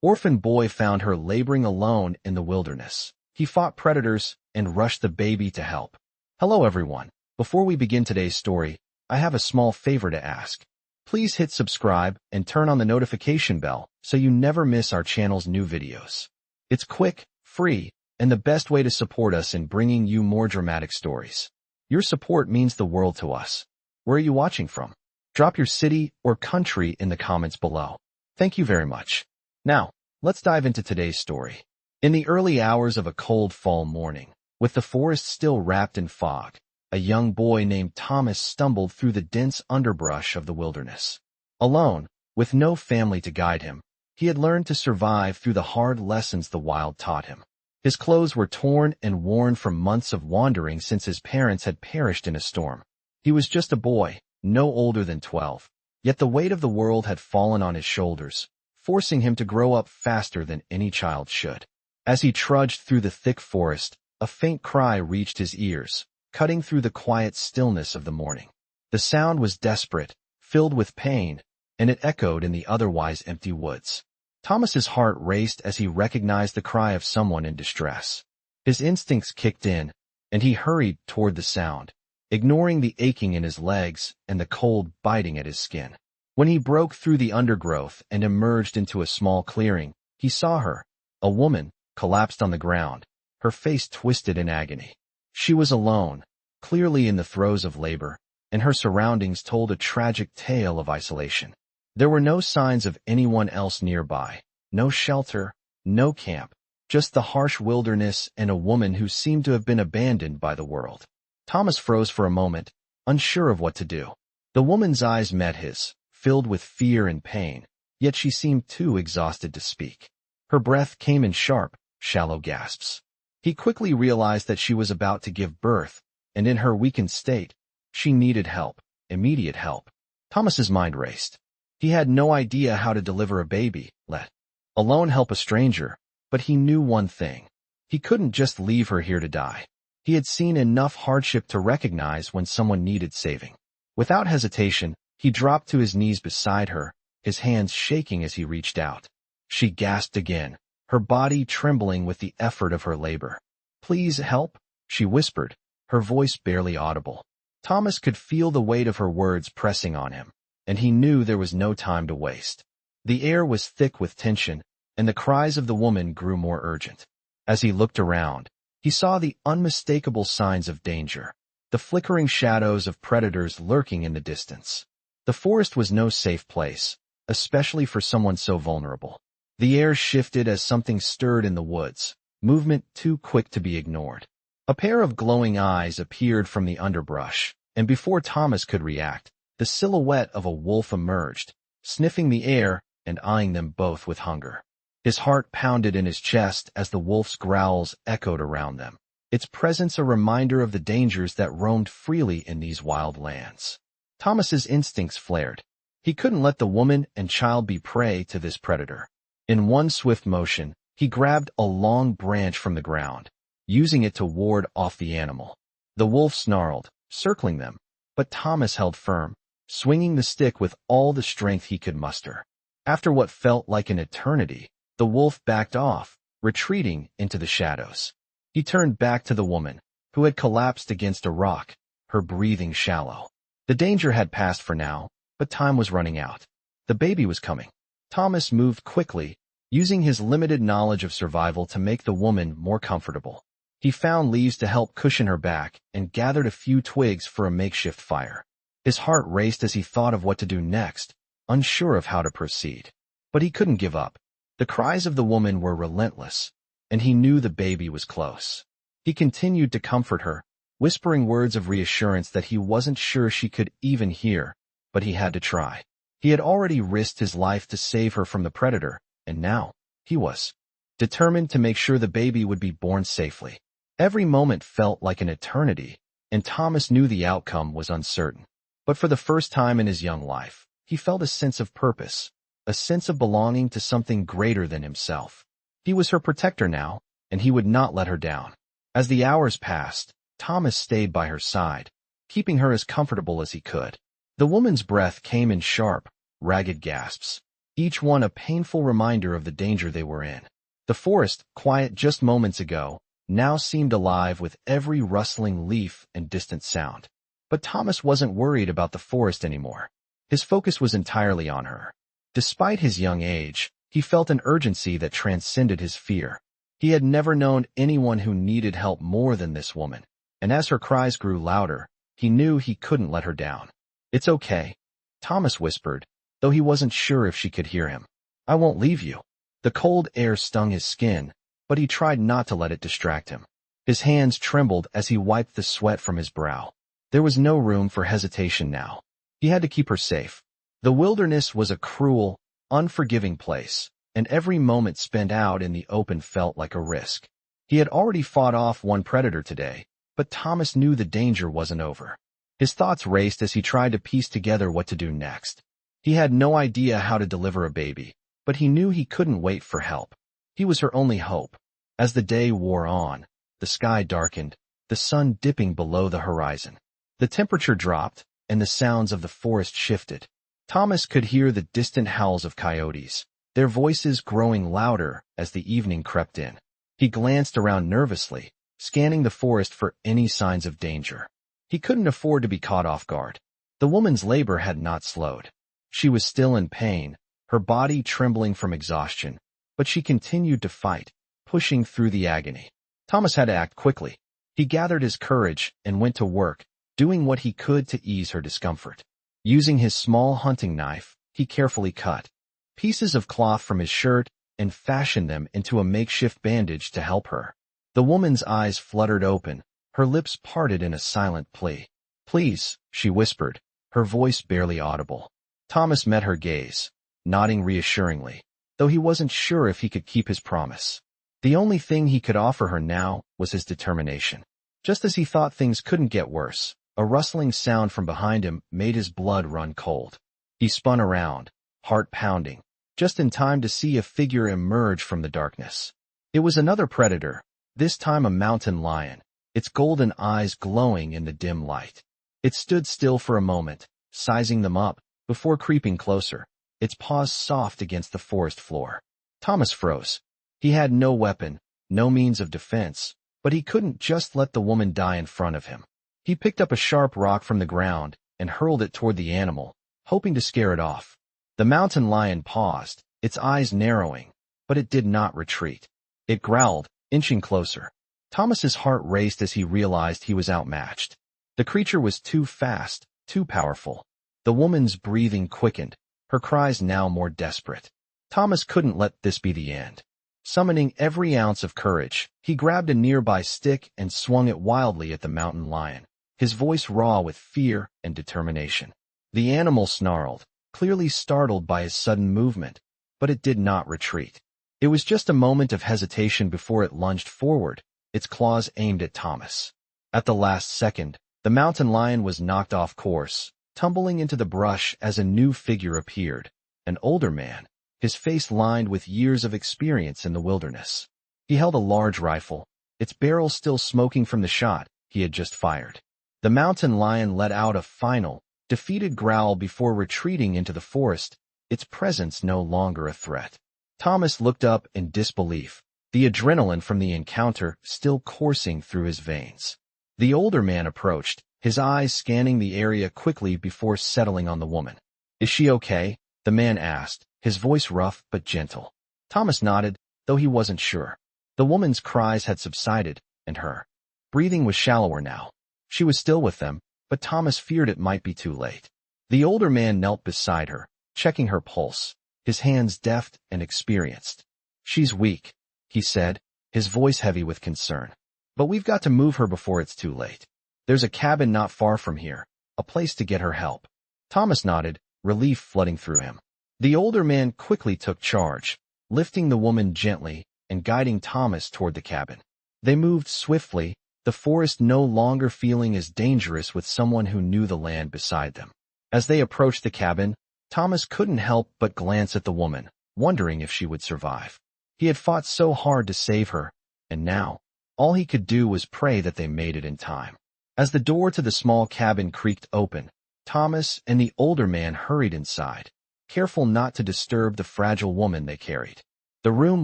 Orphan boy found her laboring alone in the wilderness. He fought predators and rushed the baby to help. Hello everyone. Before we begin today's story, I have a small favor to ask. Please hit subscribe and turn on the notification bell so you never miss our channel's new videos. It's quick, free, and the best way to support us in bringing you more dramatic stories. Your support means the world to us. Where are you watching from? Drop your city or country in the comments below. Thank you very much. Now, let's dive into today's story. In the early hours of a cold fall morning, with the forest still wrapped in fog, a young boy named Thomas stumbled through the dense underbrush of the wilderness. Alone, with no family to guide him, he had learned to survive through the hard lessons the wild taught him. His clothes were torn and worn from months of wandering since his parents had perished in a storm. He was just a boy, no older than 12, yet the weight of the world had fallen on his shoulders, forcing him to grow up faster than any child should. As he trudged through the thick forest, a faint cry reached his ears, cutting through the quiet stillness of the morning. The sound was desperate, filled with pain, and it echoed in the otherwise empty woods. Thomas's heart raced as he recognized the cry of someone in distress. His instincts kicked in, and he hurried toward the sound, ignoring the aching in his legs and the cold biting at his skin. When he broke through the undergrowth and emerged into a small clearing, he saw her, a woman, collapsed on the ground, her face twisted in agony. She was alone, clearly in the throes of labor, and her surroundings told a tragic tale of isolation. There were no signs of anyone else nearby, no shelter, no camp, just the harsh wilderness and a woman who seemed to have been abandoned by the world. Thomas froze for a moment, unsure of what to do. The woman's eyes met his, filled with fear and pain, yet she seemed too exhausted to speak. Her breath came in sharp, shallow gasps. He quickly realized that she was about to give birth, and in her weakened state, she needed help, immediate help. Thomas's mind raced. He had no idea how to deliver a baby, let alone help a stranger, but he knew one thing. He couldn't just leave her here to die. He had seen enough hardship to recognize when someone needed saving. Without hesitation, he dropped to his knees beside her, his hands shaking as he reached out. She gasped again, her body trembling with the effort of her labor. "Please help," she whispered, her voice barely audible. Thomas could feel the weight of her words pressing on him, and he knew there was no time to waste. The air was thick with tension, and the cries of the woman grew more urgent. As he looked around, he saw the unmistakable signs of danger, the flickering shadows of predators lurking in the distance. The forest was no safe place, especially for someone so vulnerable. The air shifted as something stirred in the woods, movement too quick to be ignored. A pair of glowing eyes appeared from the underbrush, and before Thomas could react, the silhouette of a wolf emerged, sniffing the air and eyeing them both with hunger. His heart pounded in his chest as the wolf's growls echoed around them, its presence a reminder of the dangers that roamed freely in these wild lands. Thomas's instincts flared. He couldn't let the woman and child be prey to this predator. In one swift motion, he grabbed a long branch from the ground, using it to ward off the animal. The wolf snarled, circling them, but Thomas held firm, swinging the stick with all the strength he could muster. After what felt like an eternity, the wolf backed off, retreating into the shadows. He turned back to the woman, who had collapsed against a rock, her breathing shallow. The danger had passed for now, but time was running out. The baby was coming. Thomas moved quickly, using his limited knowledge of survival to make the woman more comfortable. He found leaves to help cushion her back and gathered a few twigs for a makeshift fire. His heart raced as he thought of what to do next, unsure of how to proceed. But he couldn't give up. The cries of the woman were relentless, and he knew the baby was close. He continued to comfort her, whispering words of reassurance that he wasn't sure she could even hear, but he had to try. He had already risked his life to save her from the predator, and now, he was determined to make sure the baby would be born safely. Every moment felt like an eternity, and Thomas knew the outcome was uncertain. But for the first time in his young life, he felt a sense of purpose, a sense of belonging to something greater than himself. He was her protector now, and he would not let her down. As the hours passed, Thomas stayed by her side, keeping her as comfortable as he could. The woman's breath came in sharp, ragged gasps. each one a painful reminder of the danger they were in. The forest, quiet just moments ago, now seemed alive with every rustling leaf and distant sound. But Thomas wasn't worried about the forest anymore. His focus was entirely on her. Despite his young age, he felt an urgency that transcended his fear. He had never known anyone who needed help more than this woman, and as her cries grew louder, he knew he couldn't let her down. "It's okay," Thomas whispered, though he wasn't sure if she could hear him. "I won't leave you." The cold air stung his skin, but he tried not to let it distract him. His hands trembled as he wiped the sweat from his brow. There was no room for hesitation now. He had to keep her safe. The wilderness was a cruel, unforgiving place, and every moment spent out in the open felt like a risk. He had already fought off one predator today, but Thomas knew the danger wasn't over. His thoughts raced as he tried to piece together what to do next. He had no idea how to deliver a baby, but he knew he couldn't wait for help. He was her only hope. As the day wore on, the sky darkened, the sun dipping below the horizon. The temperature dropped, and the sounds of the forest shifted. Thomas could hear the distant howls of coyotes, their voices growing louder as the evening crept in. He glanced around nervously, scanning the forest for any signs of danger. He couldn't afford to be caught off guard. The woman's labor had not slowed. She was still in pain, her body trembling from exhaustion, but she continued to fight, pushing through the agony. Thomas had to act quickly. He gathered his courage and went to work, doing what he could to ease her discomfort. Using his small hunting knife, he carefully cut pieces of cloth from his shirt and fashioned them into a makeshift bandage to help her. The woman's eyes fluttered open, her lips parted in a silent plea. "Please," she whispered, her voice barely audible. Thomas met her gaze, nodding reassuringly, though he wasn't sure if he could keep his promise. The only thing he could offer her now was his determination. Just as he thought things couldn't get worse, a rustling sound from behind him made his blood run cold. He spun around, heart pounding, just in time to see a figure emerge from the darkness. It was another predator, this time a mountain lion, its golden eyes glowing in the dim light. It stood still for a moment, sizing them up, before creeping closer, its paws soft against the forest floor. Thomas froze. He had no weapon, no means of defense, but he couldn't just let the woman die in front of him. He picked up a sharp rock from the ground and hurled it toward the animal, hoping to scare it off. The mountain lion paused, its eyes narrowing, but it did not retreat. It growled, inching closer. Thomas's heart raced as he realized he was outmatched. The creature was too fast, too powerful. The woman's breathing quickened, her cries now more desperate. Thomas couldn't let this be the end. Summoning every ounce of courage, he grabbed a nearby stick and swung it wildly at the mountain lion, his voice raw with fear and determination. The animal snarled, clearly startled by his sudden movement, but it did not retreat. It was just a moment of hesitation before it lunged forward, its claws aimed at Thomas. At the last second, the mountain lion was knocked off course, tumbling into the brush as a new figure appeared, an older man, his face lined with years of experience in the wilderness. He held a large rifle, its barrel still smoking from the shot he had just fired. The mountain lion let out a final, defeated growl before retreating into the forest, its presence no longer a threat. Thomas looked up in disbelief, the adrenaline from the encounter still coursing through his veins. The older man approached, his eyes scanning the area quickly before settling on the woman. "Is she okay?" the man asked, his voice rough but gentle. Thomas nodded, though he wasn't sure. The woman's cries had subsided, and her breathing was shallower now. She was still with them, but Thomas feared it might be too late. The older man knelt beside her, checking her pulse, his hands deft and experienced. "She's weak," he said, his voice heavy with concern. "But we've got to move her before it's too late. There's a cabin not far from here, a place to get her help." Thomas nodded, relief flooding through him. The older man quickly took charge, lifting the woman gently and guiding Thomas toward the cabin. They moved swiftly, the forest no longer feeling as dangerous with someone who knew the land beside them. As they approached the cabin, Thomas couldn't help but glance at the woman, wondering if she would survive. He had fought so hard to save her, and now, all he could do was pray that they made it in time. As the door to the small cabin creaked open, Thomas and the older man hurried inside. careful not to disturb the fragile woman they carried. The room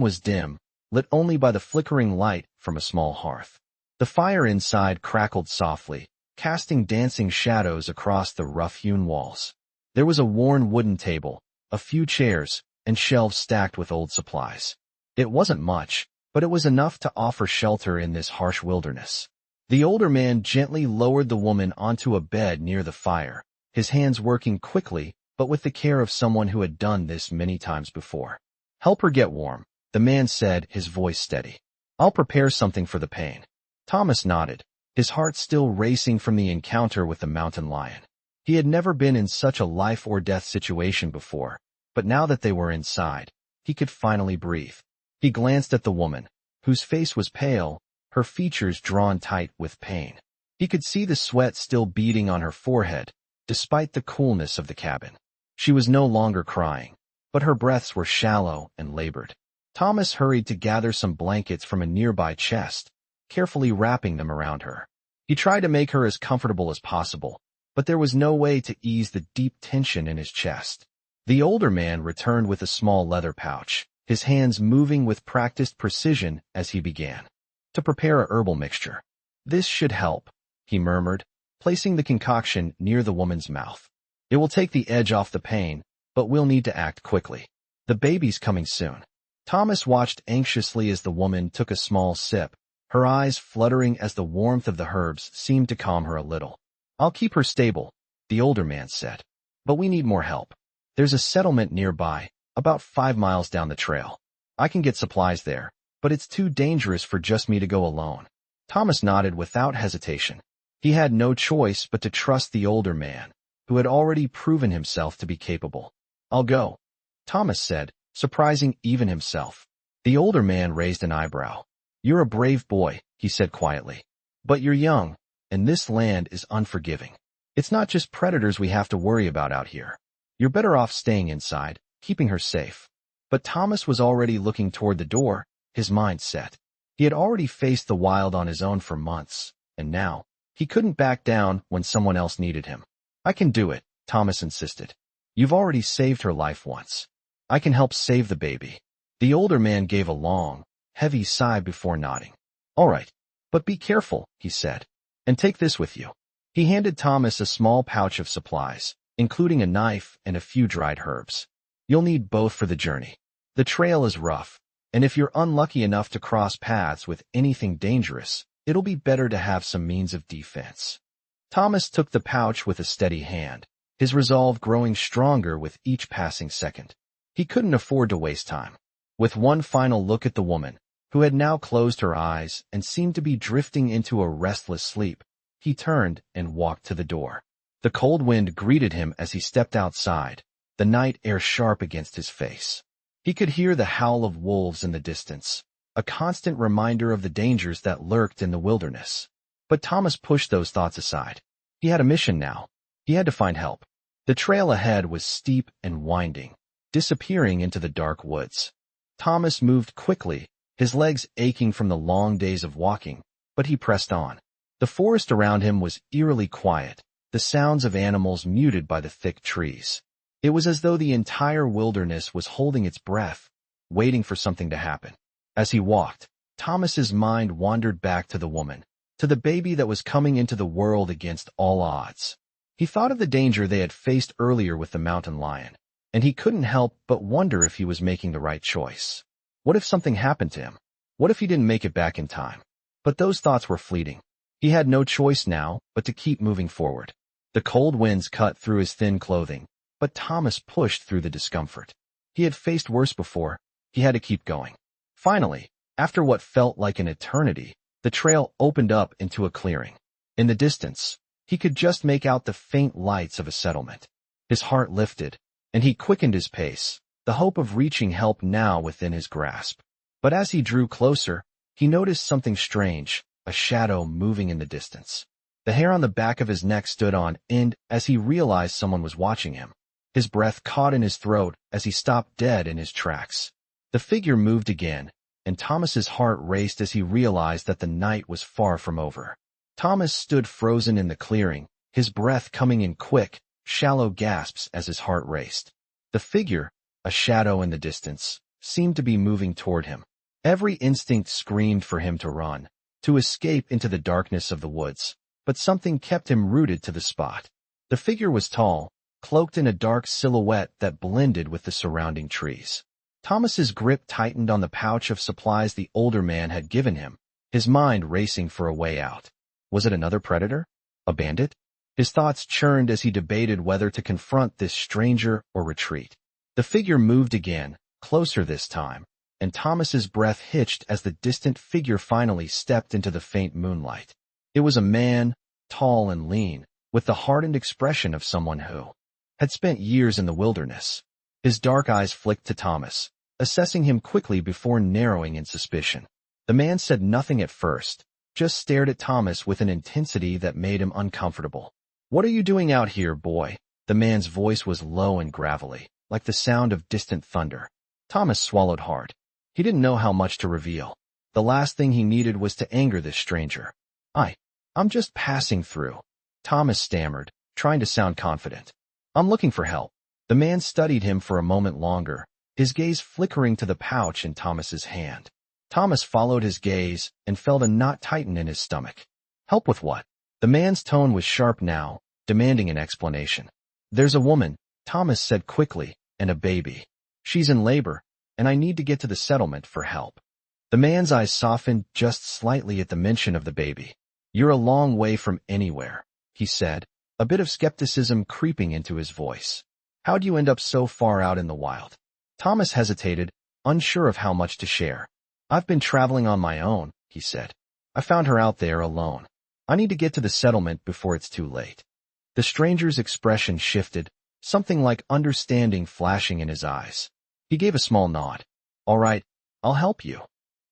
was dim, lit only by the flickering light from a small hearth. The fire inside crackled softly, casting dancing shadows across the rough-hewn walls. There was a worn wooden table, a few chairs, and shelves stacked with old supplies. It wasn't much, but it was enough to offer shelter in this harsh wilderness. The older man gently lowered the woman onto a bed near the fire, his hands working quickly, but with the care of someone who had done this many times before. "Help her get warm," the man said, his voice steady. "I'll prepare something for the pain." Thomas nodded, his heart still racing from the encounter with the mountain lion. He had never been in such a life-or-death situation before, but now that they were inside, he could finally breathe. He glanced at the woman, whose face was pale, her features drawn tight with pain. He could see the sweat still beading on her forehead, despite the coolness of the cabin. She was no longer crying, but her breaths were shallow and labored. Thomas hurried to gather some blankets from a nearby chest, carefully wrapping them around her. He tried to make her as comfortable as possible, but there was no way to ease the deep tension in his chest. The older man returned with a small leather pouch, his hands moving with practiced precision as he began to prepare a herbal mixture. "This should help," he murmured, placing the concoction near the woman's mouth. "It will take the edge off the pain, but we'll need to act quickly. The baby's coming soon." Thomas watched anxiously as the woman took a small sip, her eyes fluttering as the warmth of the herbs seemed to calm her a little. "I'll keep her stable," the older man said. "But we need more help. There's a settlement nearby, about 5 miles down the trail. I can get supplies there, but it's too dangerous for just me to go alone." Thomas nodded without hesitation. He had no choice but to trust the older man, who had already proven himself to be capable. "I'll go," Thomas said, surprising even himself. The older man raised an eyebrow. "You're a brave boy," he said quietly. "But you're young, and this land is unforgiving. It's not just predators we have to worry about out here. You're better off staying inside, keeping her safe." But Thomas was already looking toward the door, his mind set. He had already faced the wild on his own for months, and now, he couldn't back down when someone else needed him. "I can do it," Thomas insisted. "You've already saved her life once. I can help save the baby." The older man gave a long, heavy sigh before nodding. "All right, but be careful," he said. "And take this with you." He handed Thomas a small pouch of supplies, including a knife and a few dried herbs. "You'll need both for the journey. The trail is rough, and if you're unlucky enough to cross paths with anything dangerous, it'll be better to have some means of defense." Thomas took the pouch with a steady hand, his resolve growing stronger with each passing second. He couldn't afford to waste time. With one final look at the woman, who had now closed her eyes and seemed to be drifting into a restless sleep, he turned and walked to the door. The cold wind greeted him as he stepped outside, the night air sharp against his face. He could hear the howl of wolves in the distance, a constant reminder of the dangers that lurked in the wilderness. But Thomas pushed those thoughts aside. He had a mission now. He had to find help. The trail ahead was steep and winding, disappearing into the dark woods. Thomas moved quickly, his legs aching from the long days of walking, but he pressed on. The forest around him was eerily quiet, the sounds of animals muted by the thick trees. It was as though the entire wilderness was holding its breath, waiting for something to happen. As he walked, Thomas's mind wandered back to the woman, to the baby that was coming into the world against all odds. He thought of the danger they had faced earlier with the mountain lion, and he couldn't help but wonder if he was making the right choice. What if something happened to him? What if he didn't make it back in time? But those thoughts were fleeting. He had no choice now but to keep moving forward. The cold winds cut through his thin clothing, but Thomas pushed through the discomfort. He had faced worse before. He had to keep going. Finally, after what felt like an eternity, the trail opened up into a clearing. In the distance, he could just make out the faint lights of a settlement. His heart lifted, and he quickened his pace, the hope of reaching help now within his grasp. But as he drew closer, he noticed something strange, a shadow moving in the distance. The hair on the back of his neck stood on end as he realized someone was watching him. His breath caught in his throat as he stopped dead in his tracks. The figure moved again, and Thomas's heart raced as he realized that the night was far from over. Thomas stood frozen in the clearing, his breath coming in quick, shallow gasps as his heart raced. The figure, a shadow in the distance, seemed to be moving toward him. Every instinct screamed for him to run, to escape into the darkness of the woods, but something kept him rooted to the spot. The figure was tall, cloaked in a dark silhouette that blended with the surrounding trees. Thomas's grip tightened on the pouch of supplies the older man had given him, his mind racing for a way out. Was it another predator? A bandit? His thoughts churned as he debated whether to confront this stranger or retreat. The figure moved again, closer this time, and Thomas's breath hitched as the distant figure finally stepped into the faint moonlight. It was a man, tall and lean, with the hardened expression of someone who had spent years in the wilderness. His dark eyes flicked to Thomas, assessing him quickly before narrowing in suspicion. The man said nothing at first, just stared at Thomas with an intensity that made him uncomfortable. "What are you doing out here, boy?" The man's voice was low and gravelly, like the sound of distant thunder. Thomas swallowed hard. He didn't know how much to reveal. The last thing he needed was to anger this stranger. I'm just passing through," Thomas stammered, trying to sound confident. "I'm looking for help." The man studied him for a moment longer, his gaze flickering to the pouch in Thomas's hand. Thomas followed his gaze and felt a knot tighten in his stomach. "Help with what?" The man's tone was sharp now, demanding an explanation. "There's a woman," Thomas said quickly, "and a baby. She's in labor, and I need to get to the settlement for help." The man's eyes softened just slightly at the mention of the baby. "You're a long way from anywhere," he said, a bit of skepticism creeping into his voice. "How'd you end up so far out in the wild?" Thomas hesitated, unsure of how much to share. "I've been traveling on my own," he said. "I found her out there alone. I need to get to the settlement before it's too late." The stranger's expression shifted, something like understanding flashing in his eyes. He gave a small nod. "All right, I'll help you,"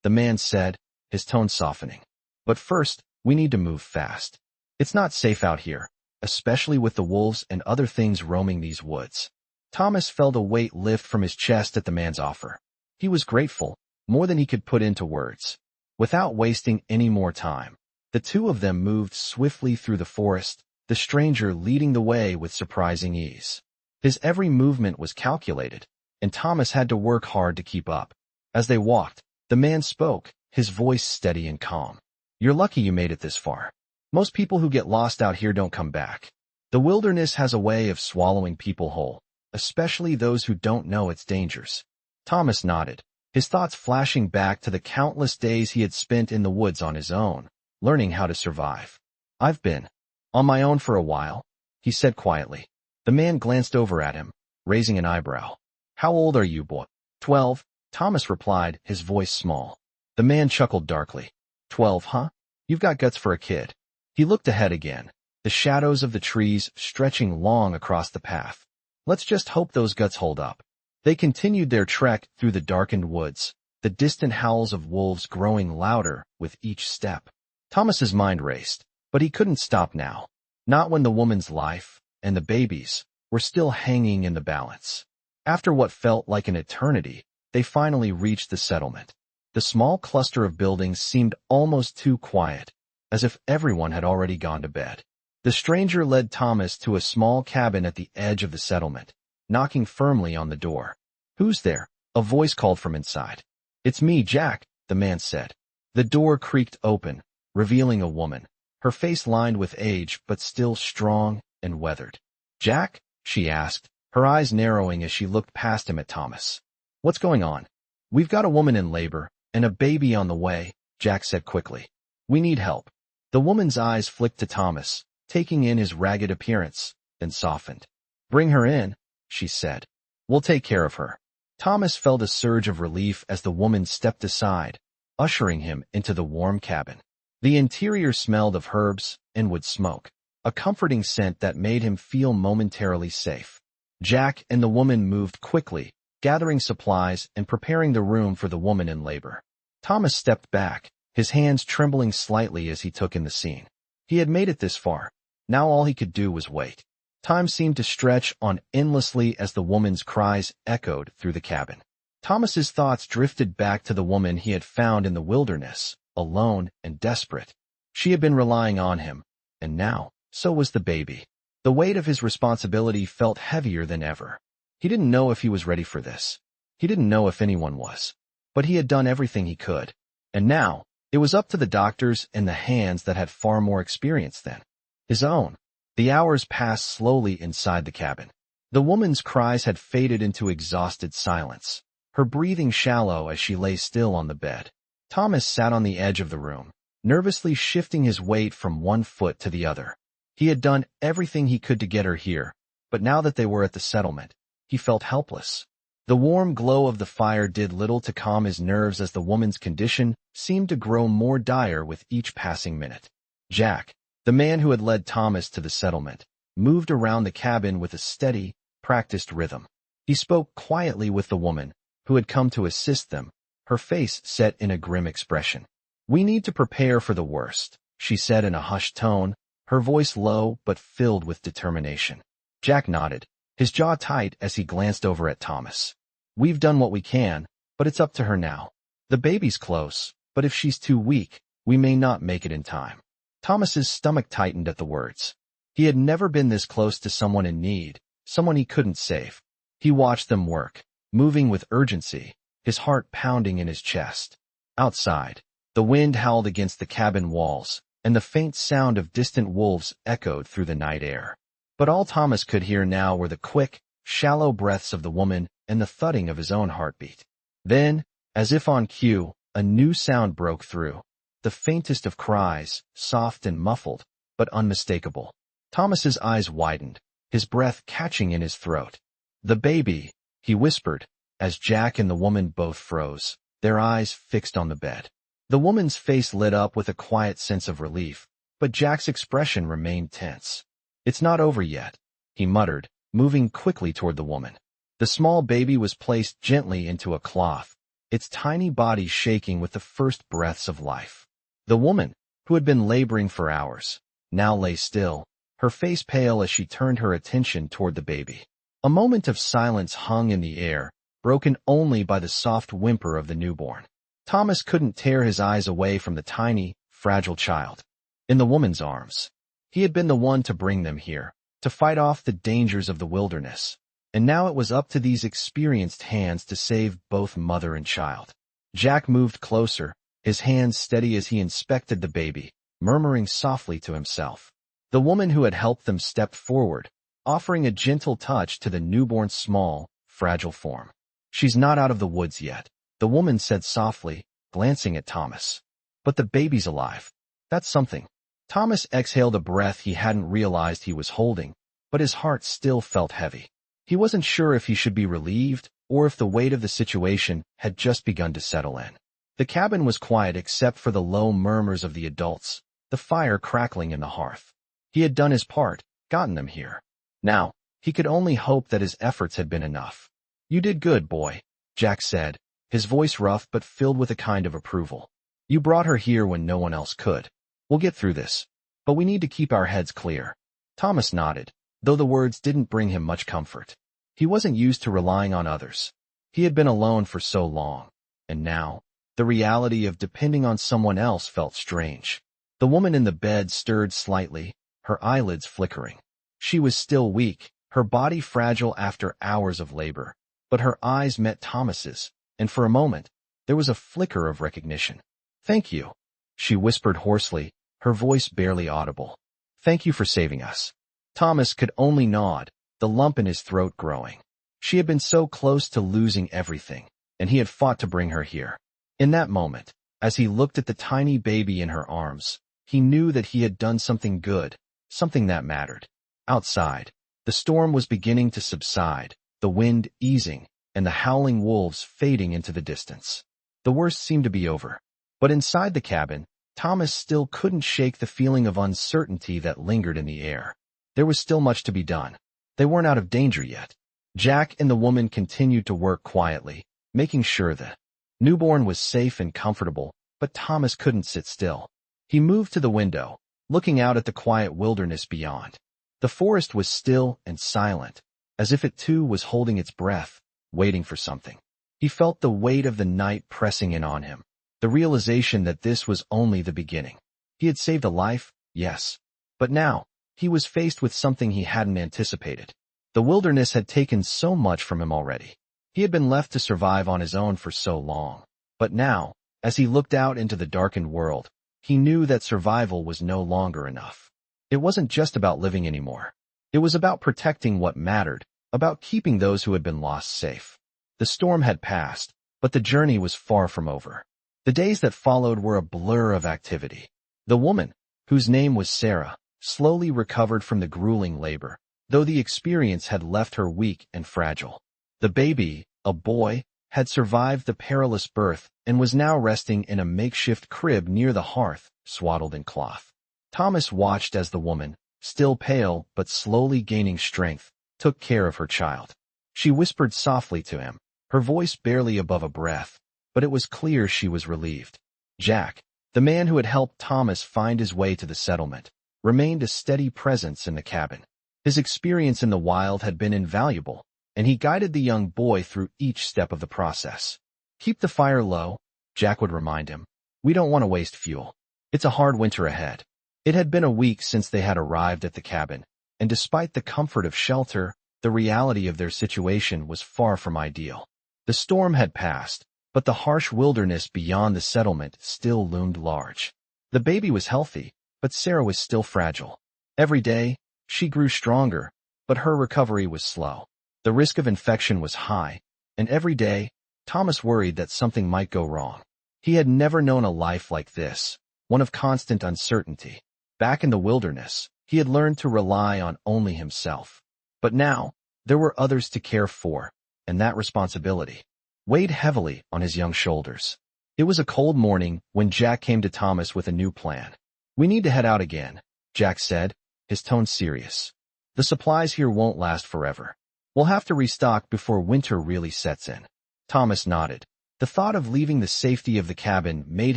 the man said, his tone softening. "But first, we need to move fast. It's not safe out here, especially with the wolves and other things roaming these woods." Thomas felt a weight lift from his chest at the man's offer. He was grateful, more than he could put into words. Without wasting any more time, the two of them moved swiftly through the forest, the stranger leading the way with surprising ease. His every movement was calculated, and Thomas had to work hard to keep up. As they walked, the man spoke, his voice steady and calm. "You're lucky you made it this far. Most people who get lost out here don't come back. The wilderness has a way of swallowing people whole, especially those who don't know its dangers." Thomas nodded, his thoughts flashing back to the countless days he had spent in the woods on his own, learning how to survive. "I've been on my own for a while," he said quietly. The man glanced over at him, raising an eyebrow. "How old are you, boy?" 12, Thomas replied, his voice small. The man chuckled darkly. 12, huh? You've got guts for a kid." He looked ahead again, the shadows of the trees stretching long across the path. "Let's just hope those guts hold up." They continued their trek through the darkened woods, the distant howls of wolves growing louder with each step. Thomas's mind raced, but he couldn't stop now. Not when the woman's life, and the baby's, were still hanging in the balance. After what felt like an eternity, they finally reached the settlement. The small cluster of buildings seemed almost too quiet, as if everyone had already gone to bed. The stranger led Thomas to a small cabin at the edge of the settlement, knocking firmly on the door. "Who's there?" a voice called from inside. "It's me, Jack," the man said. The door creaked open, revealing a woman, her face lined with age but still strong and weathered. "Jack?" she asked, her eyes narrowing as she looked past him at Thomas. "What's going on?" "We've got a woman in labor, and a baby on the way," Jack said quickly. "We need help." The woman's eyes flicked to Thomas, taking in his ragged appearance, then softened. "Bring her in," she said. "We'll take care of her." Thomas felt a surge of relief as the woman stepped aside, ushering him into the warm cabin. The interior smelled of herbs and wood smoke, a comforting scent that made him feel momentarily safe. Jack and the woman moved quickly, gathering supplies and preparing the room for the woman in labor. Thomas stepped back, his hands trembling slightly as he took in the scene. He had made it this far. Now all he could do was wait. Time seemed to stretch on endlessly as the woman's cries echoed through the cabin. Thomas's thoughts drifted back to the woman he had found in the wilderness, alone and desperate. She had been relying on him, and now, so was the baby. The weight of his responsibility felt heavier than ever. He didn't know if he was ready for this. He didn't know if anyone was. But he had done everything he could. And now, it was up to the doctors and the hands that had far more experience than his own. The hours passed slowly inside the cabin. The woman's cries had faded into exhausted silence, her breathing shallow as she lay still on the bed. Thomas sat on the edge of the room, nervously shifting his weight from one foot to the other. He had done everything he could to get her here, but now that they were at the settlement, he felt helpless. The warm glow of the fire did little to calm his nerves as the woman's condition seemed to grow more dire with each passing minute. Jack, the man who had led Thomas to the settlement, moved around the cabin with a steady, practiced rhythm. He spoke quietly with the woman, who had come to assist them, her face set in a grim expression. "We need to prepare for the worst," she said in a hushed tone, her voice low but filled with determination. Jack nodded, his jaw tight as he glanced over at Thomas. "We've done what we can, but it's up to her now. The baby's close, but if she's too weak, we may not make it in time." Thomas's stomach tightened at the words. He had never been this close to someone in need, someone he couldn't save. He watched them work, moving with urgency, his heart pounding in his chest. Outside, the wind howled against the cabin walls, and the faint sound of distant wolves echoed through the night air. But all Thomas could hear now were the quick, shallow breaths of the woman and the thudding of his own heartbeat. Then, as if on cue, a new sound broke through, the faintest of cries, soft and muffled, but unmistakable. Thomas's eyes widened, his breath catching in his throat. "The baby," he whispered, as Jack and the woman both froze, their eyes fixed on the bed. The woman's face lit up with a quiet sense of relief, but Jack's expression remained tense. "It's not over yet," he muttered, moving quickly toward the woman. The small baby was placed gently into a cloth, its tiny body shaking with the first breaths of life. The woman, who had been laboring for hours, now lay still, her face pale as she turned her attention toward the baby. A moment of silence hung in the air, broken only by the soft whimper of the newborn. Thomas couldn't tear his eyes away from the tiny, fragile child in the woman's arms. He had been the one to bring them here, to fight off the dangers of the wilderness, and now it was up to these experienced hands to save both mother and child. Jack moved closer, his hands steady as he inspected the baby, murmuring softly to himself. The woman who had helped them stepped forward, offering a gentle touch to the newborn's small, fragile form. "She's not out of the woods yet," the woman said softly, glancing at Thomas. "But the baby's alive. That's something." Thomas exhaled a breath he hadn't realized he was holding, but his heart still felt heavy. He wasn't sure if he should be relieved or if the weight of the situation had just begun to settle in. The cabin was quiet except for the low murmurs of the adults, the fire crackling in the hearth. He had done his part, gotten them here. Now, he could only hope that his efforts had been enough. "You did good, boy," Jack said, his voice rough but filled with a kind of approval. "You brought her here when no one else could. We'll get through this, but we need to keep our heads clear." Thomas nodded, though the words didn't bring him much comfort. He wasn't used to relying on others. He had been alone for so long, and now, the reality of depending on someone else felt strange. The woman in the bed stirred slightly, her eyelids flickering. She was still weak, her body fragile after hours of labor, but her eyes met Thomas's, and for a moment, there was a flicker of recognition. "Thank you," she whispered hoarsely, her voice barely audible. "Thank you for saving us." Thomas could only nod, the lump in his throat growing. She had been so close to losing everything, and he had fought to bring her here. In that moment, as he looked at the tiny baby in her arms, he knew that he had done something good, something that mattered. Outside, the storm was beginning to subside, the wind easing, and the howling wolves fading into the distance. The worst seemed to be over. But inside the cabin, Thomas still couldn't shake the feeling of uncertainty that lingered in the air. There was still much to be done. They weren't out of danger yet. Jack and the woman continued to work quietly, making sure the newborn was safe and comfortable, but Thomas couldn't sit still. He moved to the window, looking out at the quiet wilderness beyond. The forest was still and silent, as if it too was holding its breath, waiting for something. He felt the weight of the night pressing in on him, the realization that this was only the beginning. He had saved a life, yes, but now, he was faced with something he hadn't anticipated. The wilderness had taken so much from him already. He had been left to survive on his own for so long. But now, as he looked out into the darkened world, he knew that survival was no longer enough. It wasn't just about living anymore. It was about protecting what mattered, about keeping those who had been lost safe. The storm had passed, but the journey was far from over. The days that followed were a blur of activity. The woman, whose name was Sarah, slowly recovered from the grueling labor, though the experience had left her weak and fragile. The baby, a boy, had survived the perilous birth and was now resting in a makeshift crib near the hearth, swaddled in cloth. Thomas watched as the woman, still pale but slowly gaining strength, took care of her child. She whispered softly to him, her voice barely above a breath, but it was clear she was relieved. Jack, the man who had helped Thomas find his way to the settlement, remained a steady presence in the cabin. His experience in the wild had been invaluable, and he guided the young boy through each step of the process. "Keep the fire low," Jack would remind him. "We don't want to waste fuel. It's a hard winter ahead." It had been a week since they had arrived at the cabin, and despite the comfort of shelter, the reality of their situation was far from ideal. The storm had passed, but the harsh wilderness beyond the settlement still loomed large. The baby was healthy, but Sarah was still fragile. Every day, she grew stronger, but her recovery was slow. The risk of infection was high, and every day, Thomas worried that something might go wrong. He had never known a life like this, one of constant uncertainty. Back in the wilderness, he had learned to rely on only himself. But now, there were others to care for, and that responsibility weighed heavily on his young shoulders. It was a cold morning when Jack came to Thomas with a new plan. "We need to head out again," Jack said, his tone serious. "The supplies here won't last forever. We'll have to restock before winter really sets in." Thomas nodded. The thought of leaving the safety of the cabin made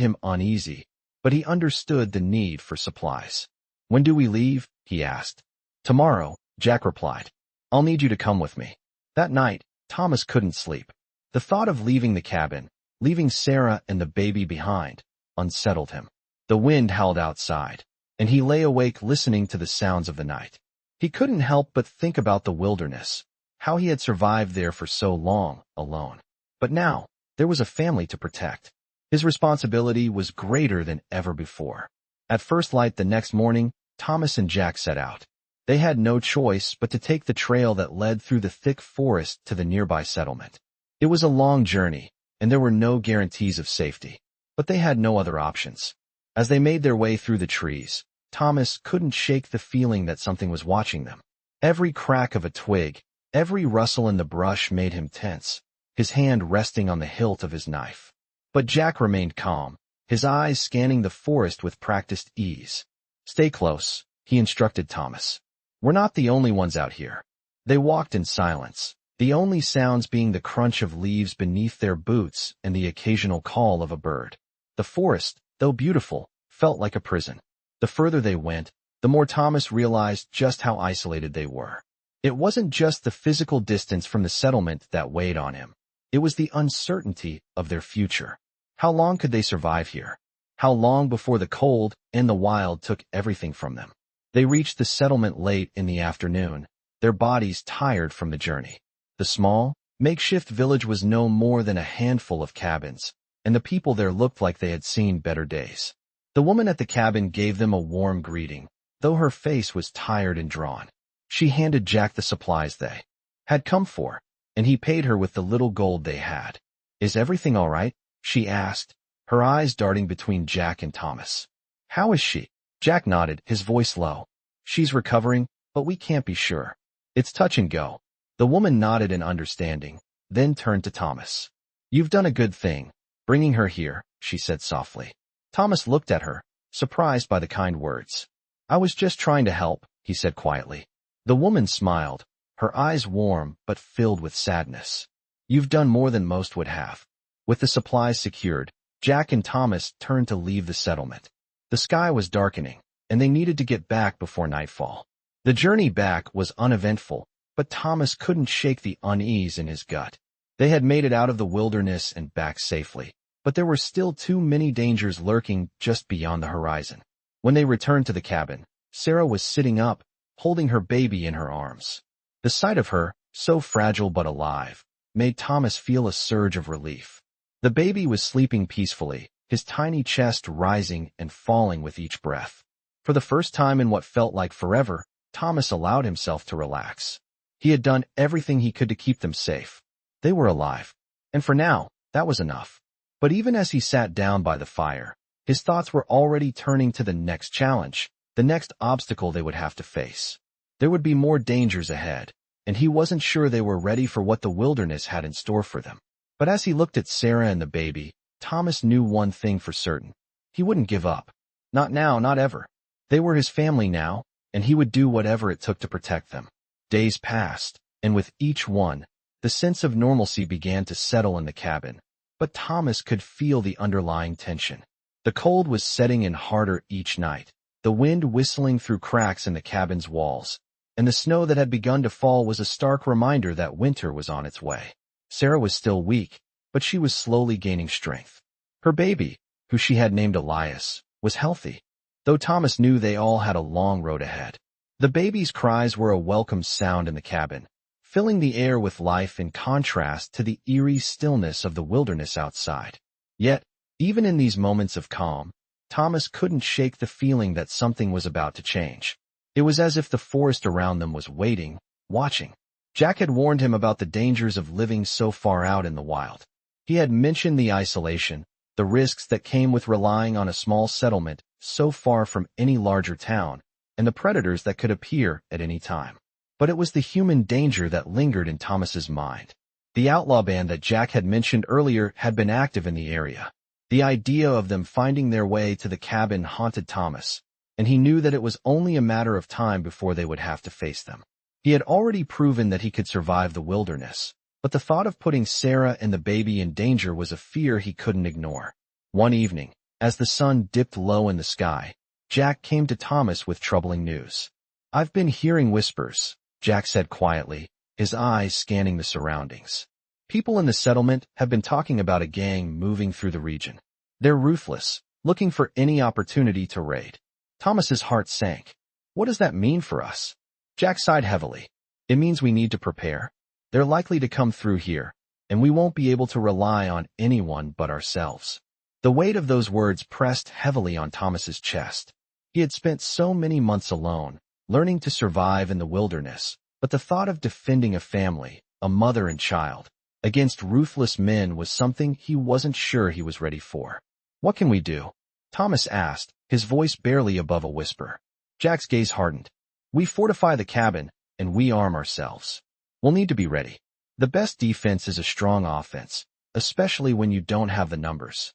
him uneasy, but he understood the need for supplies. "When do we leave?" he asked. "Tomorrow," Jack replied. "I'll need you to come with me." That night, Thomas couldn't sleep. The thought of leaving the cabin, leaving Sarah and the baby behind, unsettled him. The wind howled outside, and he lay awake listening to the sounds of the night. He couldn't help but think about the wilderness, how he had survived there for so long, alone. But now, there was a family to protect. His responsibility was greater than ever before. At first light the next morning, Thomas and Jack set out. They had no choice but to take the trail that led through the thick forest to the nearby settlement. It was a long journey, and there were no guarantees of safety, but they had no other options. As they made their way through the trees, Thomas couldn't shake the feeling that something was watching them. Every crack of a twig, every rustle in the brush made him tense, his hand resting on the hilt of his knife. But Jack remained calm, his eyes scanning the forest with practiced ease. "Stay close," he instructed Thomas. "We're not the only ones out here." They walked in silence, the only sounds being the crunch of leaves beneath their boots and the occasional call of a bird. The forest, though beautiful, felt like a prison. The further they went, the more Thomas realized just how isolated they were. It wasn't just the physical distance from the settlement that weighed on him. It was the uncertainty of their future. How long could they survive here? How long before the cold and the wild took everything from them? They reached the settlement late in the afternoon, their bodies tired from the journey. The small, makeshift village was no more than a handful of cabins, and the people there looked like they had seen better days. The woman at the cabin gave them a warm greeting, though her face was tired and drawn. She handed Jack the supplies they had come for, and he paid her with the little gold they had. "Is everything all right?" she asked, her eyes darting between Jack and Thomas. "How is she?" Jack nodded, his voice low. "She's recovering, but we can't be sure. It's touch and go." The woman nodded in understanding, then turned to Thomas. "You've done a good thing, bringing her here," she said softly. Thomas looked at her, surprised by the kind words. "I was just trying to help," he said quietly. The woman smiled, her eyes warm but filled with sadness. "You've done more than most would have." With the supplies secured, Jack and Thomas turned to leave the settlement. The sky was darkening, and they needed to get back before nightfall. The journey back was uneventful, but Thomas couldn't shake the unease in his gut. They had made it out of the wilderness and back safely, but there were still too many dangers lurking just beyond the horizon. When they returned to the cabin, Sarah was sitting up, holding her baby in her arms. The sight of her, so fragile but alive, made Thomas feel a surge of relief. The baby was sleeping peacefully, his tiny chest rising and falling with each breath. For the first time in what felt like forever, Thomas allowed himself to relax. He had done everything he could to keep them safe. They were alive. And for now, that was enough. But even as he sat down by the fire, his thoughts were already turning to the next challenge, the next obstacle they would have to face. There would be more dangers ahead, and he wasn't sure they were ready for what the wilderness had in store for them. But as he looked at Sarah and the baby, Thomas knew one thing for certain. He wouldn't give up. Not now, not ever. They were his family now, and he would do whatever it took to protect them. Days passed, and with each one, the sense of normalcy began to settle in the cabin. But Thomas could feel the underlying tension. The cold was setting in harder each night, the wind whistling through cracks in the cabin's walls, and the snow that had begun to fall was a stark reminder that winter was on its way. Sarah was still weak, but she was slowly gaining strength. Her baby, who she had named Elias, was healthy, though Thomas knew they all had a long road ahead. The baby's cries were a welcome sound in the cabin, filling the air with life in contrast to the eerie stillness of the wilderness outside. Yet, even in these moments of calm, Thomas couldn't shake the feeling that something was about to change. It was as if the forest around them was waiting, watching. Jack had warned him about the dangers of living so far out in the wild. He had mentioned the isolation, the risks that came with relying on a small settlement so far from any larger town, and the predators that could appear at any time. But it was the human danger that lingered in Thomas's mind. The outlaw band that Jack had mentioned earlier had been active in the area. The idea of them finding their way to the cabin haunted Thomas, and he knew that it was only a matter of time before they would have to face them. He had already proven that he could survive the wilderness, but the thought of putting Sarah and the baby in danger was a fear he couldn't ignore. One evening, as the sun dipped low in the sky, Jack came to Thomas with troubling news. "I've been hearing whispers," Jack said quietly, his eyes scanning the surroundings. "People in the settlement have been talking about a gang moving through the region. They're ruthless, looking for any opportunity to raid." Thomas's heart sank. "What does that mean for us?" Jack sighed heavily. "It means we need to prepare. They're likely to come through here, and we won't be able to rely on anyone but ourselves." The weight of those words pressed heavily on Thomas's chest. He had spent so many months alone, learning to survive in the wilderness, but the thought of defending a family, a mother and child, against ruthless men was something he wasn't sure he was ready for. "What can we do?" Thomas asked, his voice barely above a whisper. Jack's gaze hardened. "We fortify the cabin, and we arm ourselves. We'll need to be ready. The best defense is a strong offense, especially when you don't have the numbers."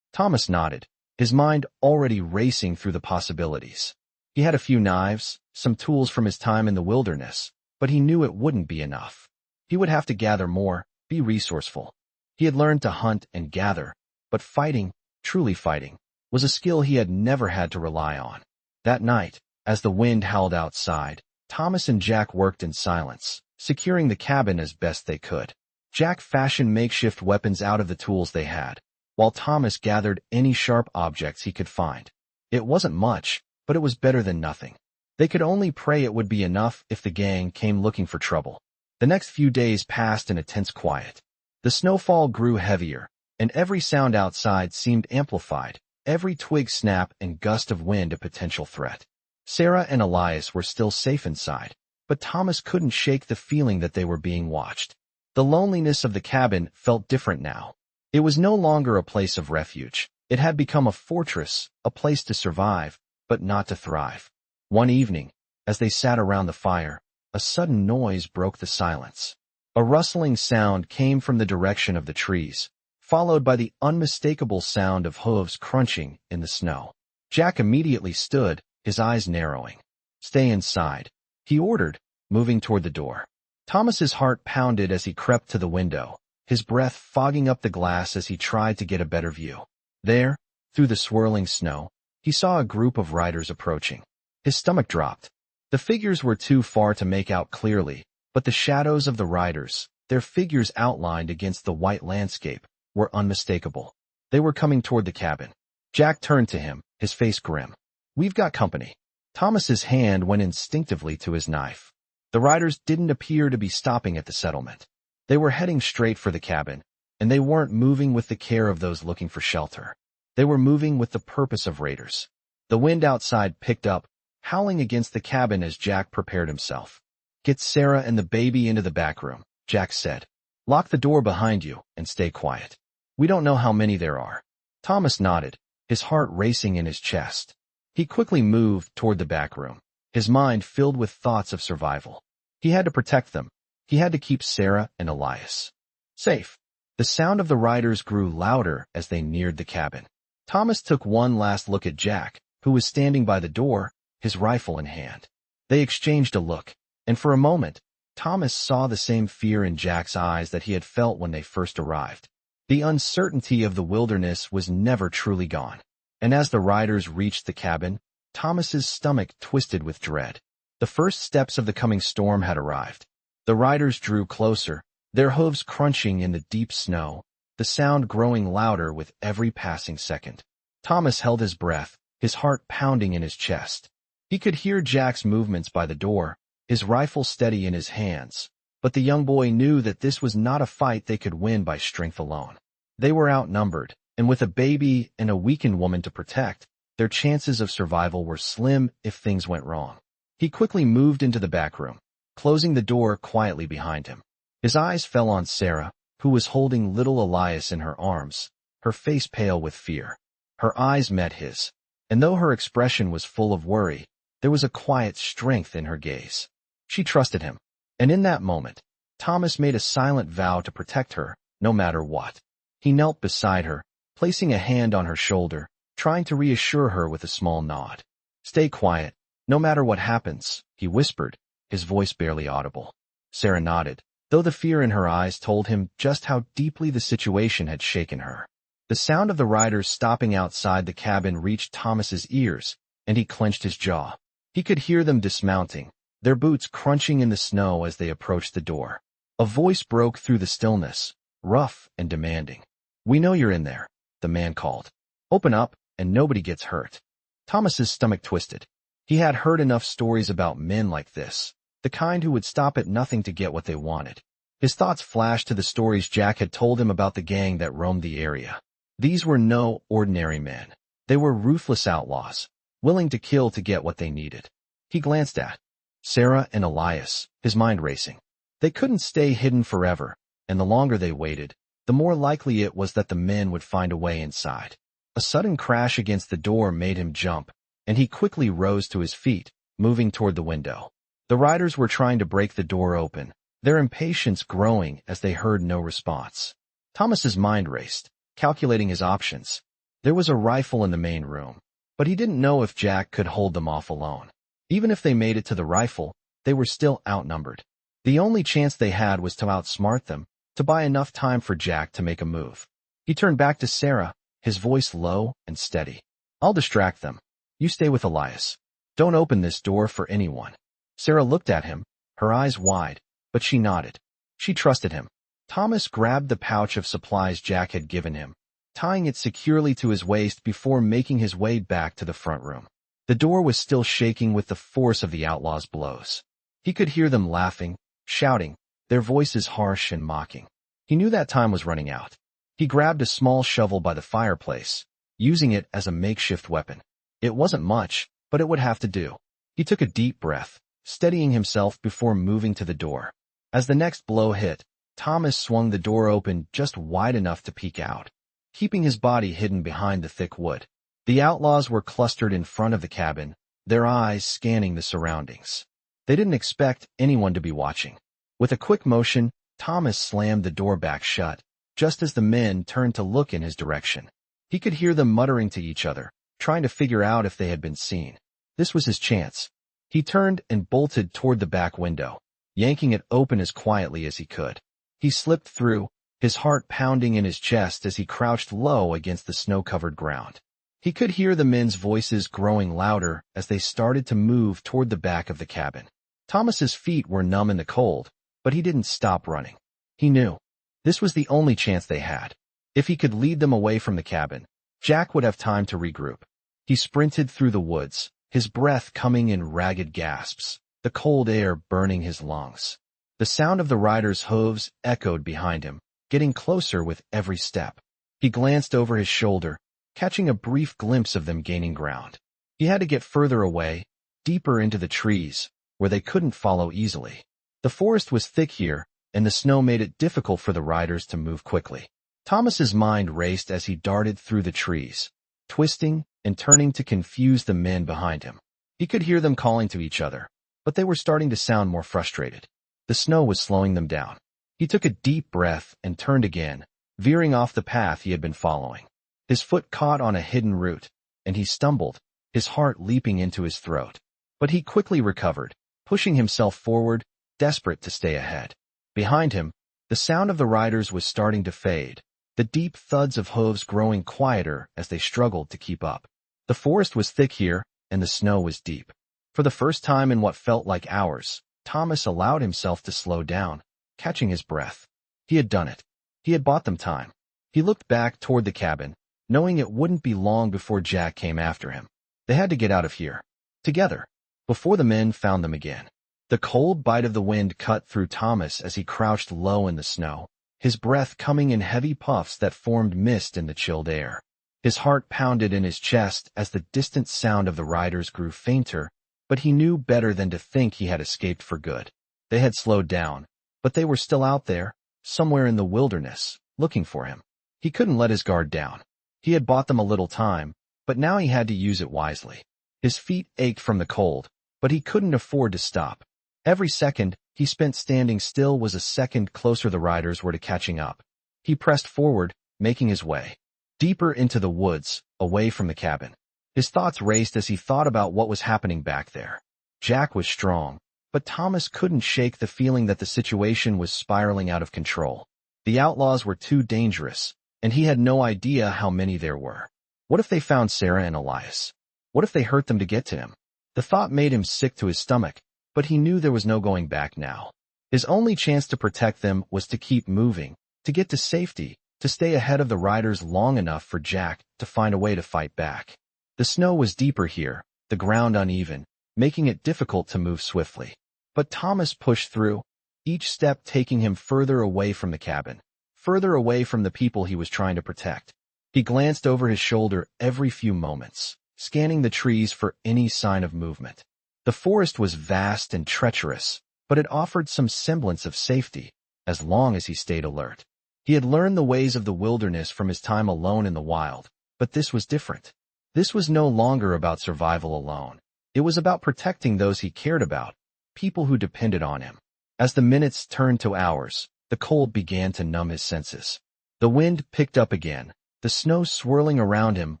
Thomas nodded, his mind already racing through the possibilities. He had a few knives, some tools from his time in the wilderness, but he knew it wouldn't be enough. He would have to gather more, be resourceful. He had learned to hunt and gather, but fighting, truly fighting, was a skill he had never had to rely on. That night, as the wind howled outside, Thomas and Jack worked in silence, securing the cabin as best they could. Jack fashioned makeshift weapons out of the tools they had, while Thomas gathered any sharp objects he could find. It wasn't much, but it was better than nothing. They could only pray it would be enough if the gang came looking for trouble. The next few days passed in a tense quiet. The snowfall grew heavier, and every sound outside seemed amplified, every twig snap and gust of wind a potential threat. Sarah and Elias were still safe inside, but Thomas couldn't shake the feeling that they were being watched. The loneliness of the cabin felt different now. It was no longer a place of refuge. It had become a fortress, a place to survive, but not to thrive. One evening, as they sat around the fire, a sudden noise broke the silence. A rustling sound came from the direction of the trees, followed by the unmistakable sound of hooves crunching in the snow. Jack immediately stood, his eyes narrowing. "Stay inside," he ordered, moving toward the door. Thomas's heart pounded as he crept to the window, his breath fogging up the glass as he tried to get a better view. There, through the swirling snow, he saw a group of riders approaching. His stomach dropped. The figures were too far to make out clearly, but the shadows of the riders, their figures outlined against the white landscape, were unmistakable. They were coming toward the cabin. Jack turned to him, his face grim. "We've got company." Thomas's hand went instinctively to his knife. The riders didn't appear to be stopping at the settlement. They were heading straight for the cabin, and they weren't moving with the care of those looking for shelter. They were moving with the purpose of raiders. The wind outside picked up, howling against the cabin as Jack prepared himself. "Get Sarah and the baby into the back room," Jack said. "Lock the door behind you and stay quiet. We don't know how many there are." Thomas nodded, his heart racing in his chest. He quickly moved toward the back room, his mind filled with thoughts of survival. He had to protect them. He had to keep Sarah and Elias safe. The sound of the riders grew louder as they neared the cabin. Thomas took one last look at Jack, who was standing by the door, his rifle in hand. They exchanged a look, and for a moment, Thomas saw the same fear in Jack's eyes that he had felt when they first arrived. The uncertainty of the wilderness was never truly gone, and as the riders reached the cabin, Thomas's stomach twisted with dread. The first steps of the coming storm had arrived. The riders drew closer, their hooves crunching in the deep snow, the sound growing louder with every passing second. Thomas held his breath, his heart pounding in his chest. He could hear Jack's movements by the door, his rifle steady in his hands, but the young boy knew that this was not a fight they could win by strength alone. They were outnumbered, and with a baby and a weakened woman to protect, their chances of survival were slim if things went wrong. He quickly moved into the back room, closing the door quietly behind him. His eyes fell on Sarah, who was holding little Elias in her arms, her face pale with fear. Her eyes met his, and though her expression was full of worry, there was a quiet strength in her gaze. She trusted him, and in that moment, Thomas made a silent vow to protect her, no matter what. He knelt beside her, placing a hand on her shoulder, trying to reassure her with a small nod. "Stay quiet, no matter what happens," he whispered, his voice barely audible. Sarah nodded, though the fear in her eyes told him just how deeply the situation had shaken her. The sound of the riders stopping outside the cabin reached Thomas's ears, and he clenched his jaw. He could hear them dismounting, their boots crunching in the snow as they approached the door. A voice broke through the stillness, rough and demanding. "We know you're in there," the man called. "Open up, and nobody gets hurt." Thomas's stomach twisted. He had heard enough stories about men like this, the kind who would stop at nothing to get what they wanted. His thoughts flashed to the stories Jack had told him about the gang that roamed the area. These were no ordinary men. They were ruthless outlaws, willing to kill to get what they needed. He glanced at Sarah and Elias, his mind racing. They couldn't stay hidden forever, and the longer they waited, the more likely it was that the men would find a way inside. A sudden crash against the door made him jump, and he quickly rose to his feet, moving toward the window. The riders were trying to break the door open, their impatience growing as they heard no response. Thomas's mind raced, calculating his options. There was a rifle in the main room, but he didn't know if Jack could hold them off alone. Even if they made it to the rifle, they were still outnumbered. The only chance they had was to outsmart them, to buy enough time for Jack to make a move. He turned back to Sarah, his voice low and steady. "I'll distract them. You stay with Elias. Don't open this door for anyone." Sarah looked at him, her eyes wide, but she nodded. She trusted him. Thomas grabbed the pouch of supplies Jack had given him, tying it securely to his waist before making his way back to the front room. The door was still shaking with the force of the outlaws' blows. He could hear them laughing, shouting, their voices harsh and mocking. He knew that time was running out. He grabbed a small shovel by the fireplace, using it as a makeshift weapon. It wasn't much, but it would have to do. He took a deep breath, steadying himself before moving to the door. As the next blow hit, Thomas swung the door open just wide enough to peek out, keeping his body hidden behind the thick wood. The outlaws were clustered in front of the cabin, their eyes scanning the surroundings. They didn't expect anyone to be watching. With a quick motion, Thomas slammed the door back shut, just as the men turned to look in his direction. He could hear them muttering to each other, trying to figure out if they had been seen. This was his chance. He turned and bolted toward the back window, yanking it open as quietly as he could. He slipped through, his heart pounding in his chest as he crouched low against the snow-covered ground. He could hear the men's voices growing louder as they started to move toward the back of the cabin. Thomas's feet were numb in the cold, but he didn't stop running. He knew this was the only chance they had. If he could lead them away from the cabin, Jack would have time to regroup. He sprinted through the woods, his breath coming in ragged gasps, the cold air burning his lungs. The sound of the rider's hooves echoed behind him, getting closer with every step. He glanced over his shoulder, catching a brief glimpse of them gaining ground. He had to get further away, deeper into the trees, where they couldn't follow easily. The forest was thick here, and the snow made it difficult for the riders to move quickly. Thomas's mind raced as he darted through the trees, twisting and turning to confuse the men behind him. He could hear them calling to each other, but they were starting to sound more frustrated. The snow was slowing them down. He took a deep breath and turned again, veering off the path he had been following. His foot caught on a hidden root, and he stumbled, his heart leaping into his throat. But he quickly recovered, pushing himself forward, desperate to stay ahead. Behind him, the sound of the riders was starting to fade, the deep thuds of hooves growing quieter as they struggled to keep up. The forest was thick here, and the snow was deep. For the first time in what felt like hours, Thomas allowed himself to slow down, catching his breath. He had done it. He had bought them time. He looked back toward the cabin, knowing it wouldn't be long before Jack came after him. They had to get out of here, together, before the men found them again. The cold bite of the wind cut through Thomas as he crouched low in the snow, his breath coming in heavy puffs that formed mist in the chilled air. His heart pounded in his chest as the distant sound of the riders grew fainter, but he knew better than to think he had escaped for good. They had slowed down, but they were still out there, somewhere in the wilderness, looking for him. He couldn't let his guard down. He had bought them a little time, but now he had to use it wisely. His feet ached from the cold, but he couldn't afford to stop. Every second he spent standing still was a second closer the riders were to catching up. He pressed forward, making his way deeper into the woods, away from the cabin. His thoughts raced as he thought about what was happening back there. Jack was strong, but Thomas couldn't shake the feeling that the situation was spiraling out of control. The outlaws were too dangerous, and he had no idea how many there were. What if they found Sarah and Elias? What if they hurt them to get to him? The thought made him sick to his stomach, but he knew there was no going back now. His only chance to protect them was to keep moving, to get to safety, to stay ahead of the riders long enough for Jack to find a way to fight back. The snow was deeper here, the ground uneven, making it difficult to move swiftly. But Thomas pushed through, each step taking him further away from the cabin, further away from the people he was trying to protect. He glanced over his shoulder every few moments, scanning the trees for any sign of movement. The forest was vast and treacherous, but it offered some semblance of safety, as long as he stayed alert. He had learned the ways of the wilderness from his time alone in the wild, but this was different. This was no longer about survival alone. It was about protecting those he cared about, people who depended on him. As the minutes turned to hours, the cold began to numb his senses. The wind picked up again, the snow swirling around him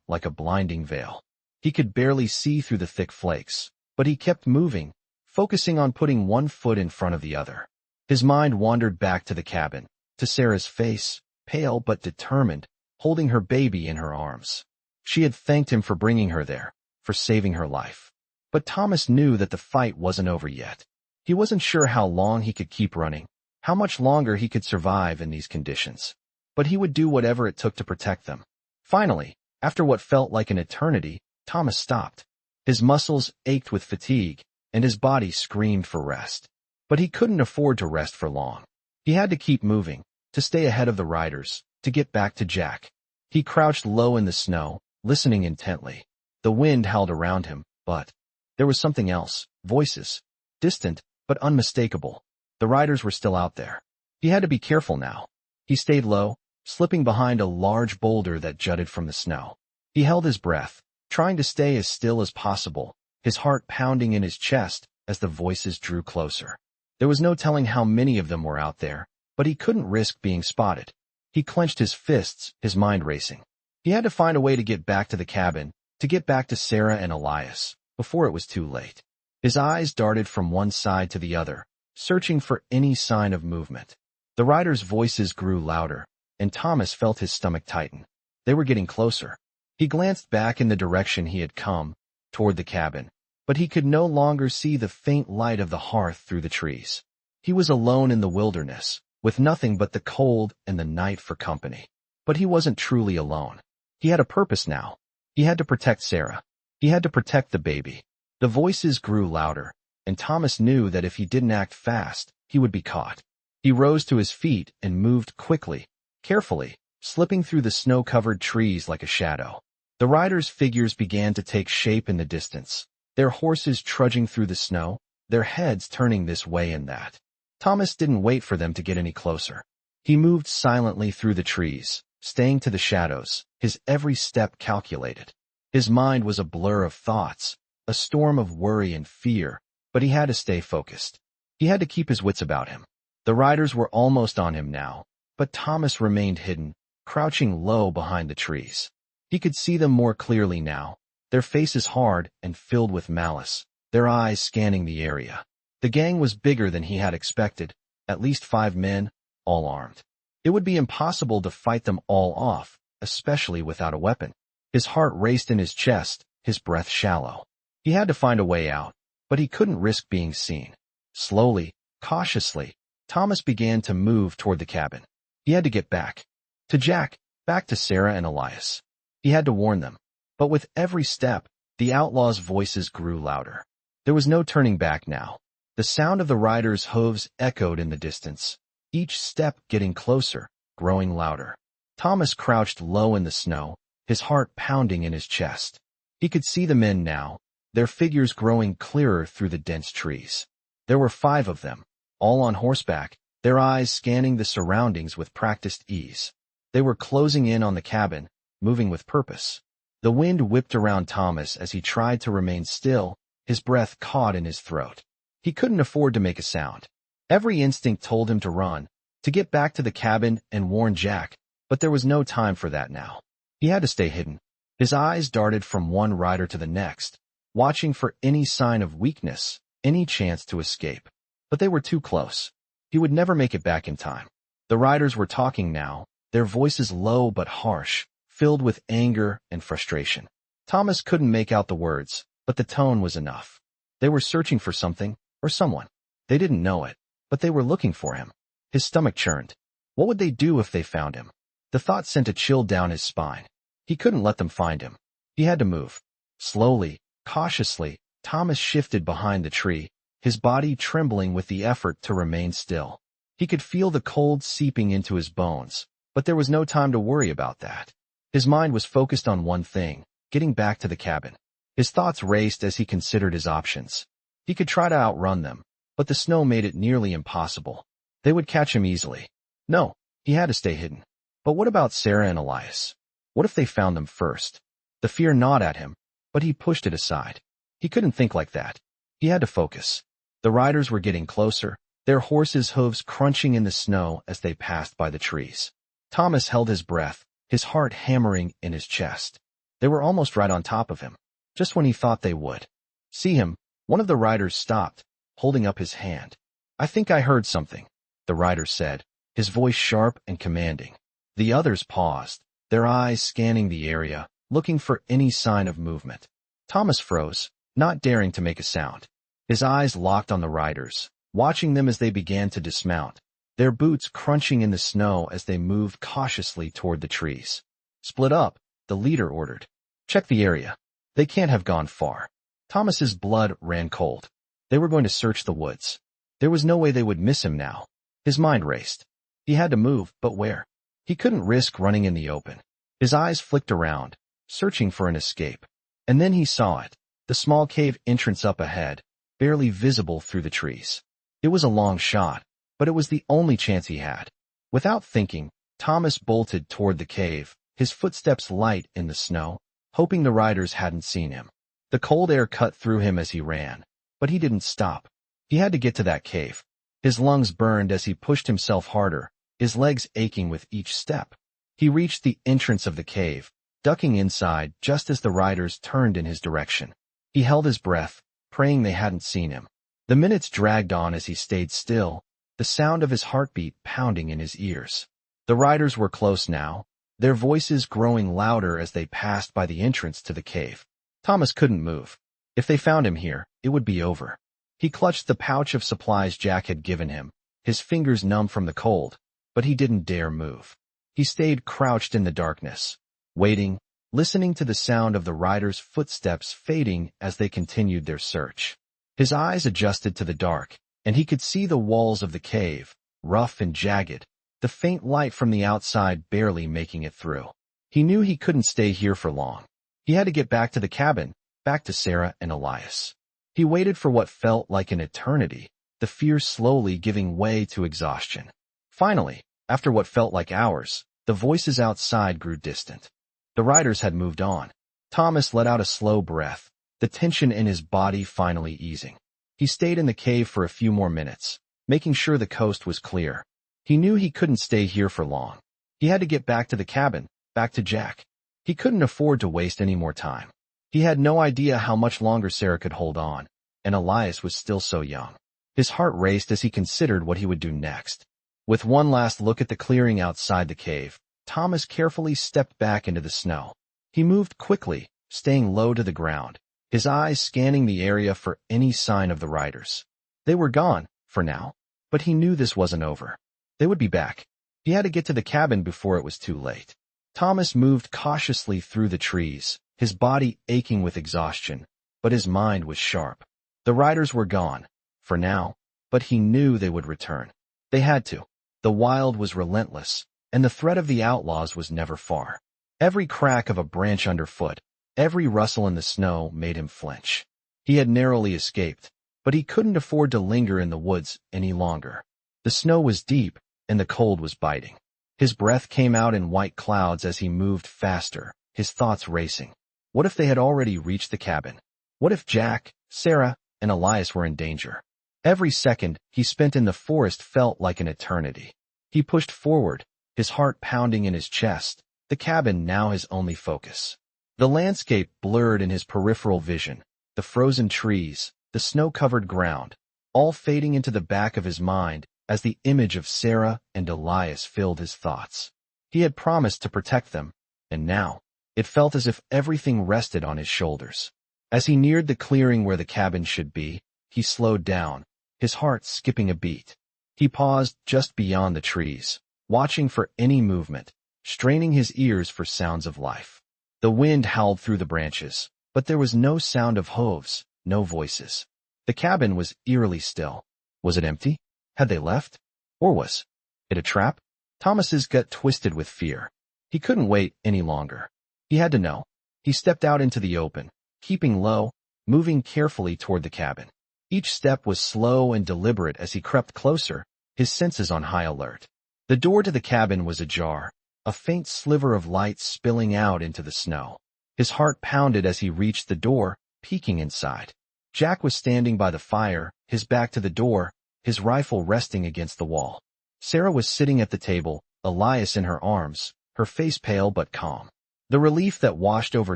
like a blinding veil. He could barely see through the thick flakes, but he kept moving, focusing on putting one foot in front of the other. His mind wandered back to the cabin, to Sarah's face, pale but determined, holding her baby in her arms. She had thanked him for bringing her there, for saving her life. But Thomas knew that the fight wasn't over yet. He wasn't sure how long he could keep running, how much longer he could survive in these conditions. But he would do whatever it took to protect them. Finally, after what felt like an eternity, Thomas stopped. His muscles ached with fatigue, and his body screamed for rest. But he couldn't afford to rest for long. He had to keep moving, to stay ahead of the riders, to get back to Jack. He crouched low in the snow, listening intently. The wind howled around him, but there was something else, voices, distant but unmistakable. The riders were still out there. He had to be careful now. He stayed low, slipping behind a large boulder that jutted from the snow. He held his breath, trying to stay as still as possible, his heart pounding in his chest as the voices drew closer. There was no telling how many of them were out there, but he couldn't risk being spotted. He clenched his fists, his mind racing. He had to find a way to get back to the cabin, to get back to Sarah and Elias, before it was too late. His eyes darted from one side to the other, searching for any sign of movement. The riders' voices grew louder, and Thomas felt his stomach tighten. They were getting closer. He glanced back in the direction he had come, toward the cabin, but he could no longer see the faint light of the hearth through the trees. He was alone in the wilderness, with nothing but the cold and the night for company. But he wasn't truly alone. He had a purpose now. He had to protect Sarah. He had to protect the baby. The voices grew louder, and Thomas knew that if he didn't act fast, he would be caught. He rose to his feet and moved quickly, carefully, slipping through the snow-covered trees like a shadow. The riders' figures began to take shape in the distance, their horses trudging through the snow, their heads turning this way and that. Thomas didn't wait for them to get any closer. He moved silently through the trees, staying to the shadows, his every step calculated. His mind was a blur of thoughts, a storm of worry and fear, but he had to stay focused. He had to keep his wits about him. The riders were almost on him now, but Thomas remained hidden, crouching low behind the trees. He could see them more clearly now, their faces hard and filled with malice, their eyes scanning the area. The gang was bigger than he had expected, at least 5 men, all armed. It would be impossible to fight them all off, especially without a weapon. His heart raced in his chest, his breath shallow. He had to find a way out, but he couldn't risk being seen. Slowly, cautiously, Thomas began to move toward the cabin. He had to get back. To Jack, back to Sarah and Elias. He had to warn them. But with every step, the outlaws' voices grew louder. There was no turning back now. The sound of the riders' hooves echoed in the distance, each step getting closer, growing louder. Thomas crouched low in the snow, his heart pounding in his chest. He could see the men now, their figures growing clearer through the dense trees. There were 5 of them, all on horseback, their eyes scanning the surroundings with practiced ease. They were closing in on the cabin, moving with purpose. The wind whipped around Thomas as he tried to remain still, his breath caught in his throat. He couldn't afford to make a sound. Every instinct told him to run, to get back to the cabin and warn Jack, but there was no time for that now. He had to stay hidden. His eyes darted from one rider to the next, watching for any sign of weakness, any chance to escape. But they were too close. He would never make it back in time. The riders were talking now, their voices low but harsh, filled with anger and frustration. Thomas couldn't make out the words, but the tone was enough. They were searching for something, or someone. They didn't know it, but they were looking for him. His stomach churned. What would they do if they found him? The thought sent a chill down his spine. He couldn't let them find him. He had to move. Slowly, cautiously, Thomas shifted behind the tree, his body trembling with the effort to remain still. He could feel the cold seeping into his bones, but there was no time to worry about that. His mind was focused on one thing, getting back to the cabin. His thoughts raced as he considered his options. He could try to outrun them, but the snow made it nearly impossible. They would catch him easily. No, he had to stay hidden. But what about Sarah and Elias? What if they found them first? The fear gnawed at him, but he pushed it aside. He couldn't think like that. He had to focus. The riders were getting closer, their horses' hooves crunching in the snow as they passed by the trees. Thomas held his breath, his heart hammering in his chest. They were almost right on top of him, just when he thought they would. See him, one of the riders stopped, holding up his hand. "I think I heard something," the rider said, his voice sharp and commanding. The others paused, their eyes scanning the area, looking for any sign of movement. Thomas froze, not daring to make a sound. His eyes locked on the riders, watching them as they began to dismount, their boots crunching in the snow as they moved cautiously toward the trees. "Split up," the leader ordered. "Check the area. They can't have gone far." Thomas's blood ran cold. They were going to search the woods. There was no way they would miss him now. His mind raced. He had to move, but where? He couldn't risk running in the open. His eyes flicked around, searching for an escape. And then he saw it, the small cave entrance up ahead, barely visible through the trees. It was a long shot, but it was the only chance he had. Without thinking, Thomas bolted toward the cave, his footsteps light in the snow, hoping the riders hadn't seen him. The cold air cut through him as he ran, but he didn't stop. He had to get to that cave. His lungs burned as he pushed himself harder, his legs aching with each step. He reached the entrance of the cave, ducking inside just as the riders turned in his direction. He held his breath, praying they hadn't seen him. The minutes dragged on as he stayed still, the sound of his heartbeat pounding in his ears. The riders were close now, their voices growing louder as they passed by the entrance to the cave. Thomas couldn't move. If they found him here, it would be over. He clutched the pouch of supplies Jack had given him, his fingers numb from the cold, but he didn't dare move. He stayed crouched in the darkness, waiting, listening to the sound of the riders' footsteps fading as they continued their search. His eyes adjusted to the dark, and he could see the walls of the cave, rough and jagged, the faint light from the outside barely making it through. He knew he couldn't stay here for long. He had to get back to the cabin, back to Sarah and Elias. He waited for what felt like an eternity, the fear slowly giving way to exhaustion. Finally, after what felt like hours, the voices outside grew distant. The riders had moved on. Thomas let out a slow breath, the tension in his body finally easing. He stayed in the cave for a few more minutes, making sure the coast was clear. He knew he couldn't stay here for long. He had to get back to the cabin, back to Jack. He couldn't afford to waste any more time. He had no idea how much longer Sarah could hold on, and Elias was still so young. His heart raced as he considered what he would do next. With one last look at the clearing outside the cave, Thomas carefully stepped back into the snow. He moved quickly, staying low to the ground, his eyes scanning the area for any sign of the riders. They were gone, for now, but he knew this wasn't over. They would be back. He had to get to the cabin before it was too late. Thomas moved cautiously through the trees, his body aching with exhaustion, but his mind was sharp. The riders were gone, for now, but he knew they would return. They had to. The wild was relentless, and the threat of the outlaws was never far. Every crack of a branch underfoot, every rustle in the snow made him flinch. He had narrowly escaped, but he couldn't afford to linger in the woods any longer. The snow was deep, and the cold was biting. His breath came out in white clouds as he moved faster, his thoughts racing. What if they had already reached the cabin? What if Jack, Sarah, and Elias were in danger? Every second he spent in the forest felt like an eternity. He pushed forward, his heart pounding in his chest, the cabin now his only focus. The landscape blurred in his peripheral vision, the frozen trees, the snow-covered ground, all fading into the back of his mind as the image of Sarah and Elias filled his thoughts. He had promised to protect them, and now, it felt as if everything rested on his shoulders. As he neared the clearing where the cabin should be, he slowed down, his heart skipping a beat. He paused just beyond the trees, watching for any movement, straining his ears for sounds of life. The wind howled through the branches, but there was no sound of hooves, no voices. The cabin was eerily still. Was it empty? Had they left? Or was it a trap? Thomas's gut twisted with fear. He couldn't wait any longer. He had to know. He stepped out into the open, keeping low, moving carefully toward the cabin. Each step was slow and deliberate as he crept closer, his senses on high alert. The door to the cabin was ajar, a faint sliver of light spilling out into the snow. His heart pounded as he reached the door, peeking inside. Jack was standing by the fire, his back to the door, his rifle resting against the wall. Sarah was sitting at the table, Elias in her arms, her face pale but calm. The relief that washed over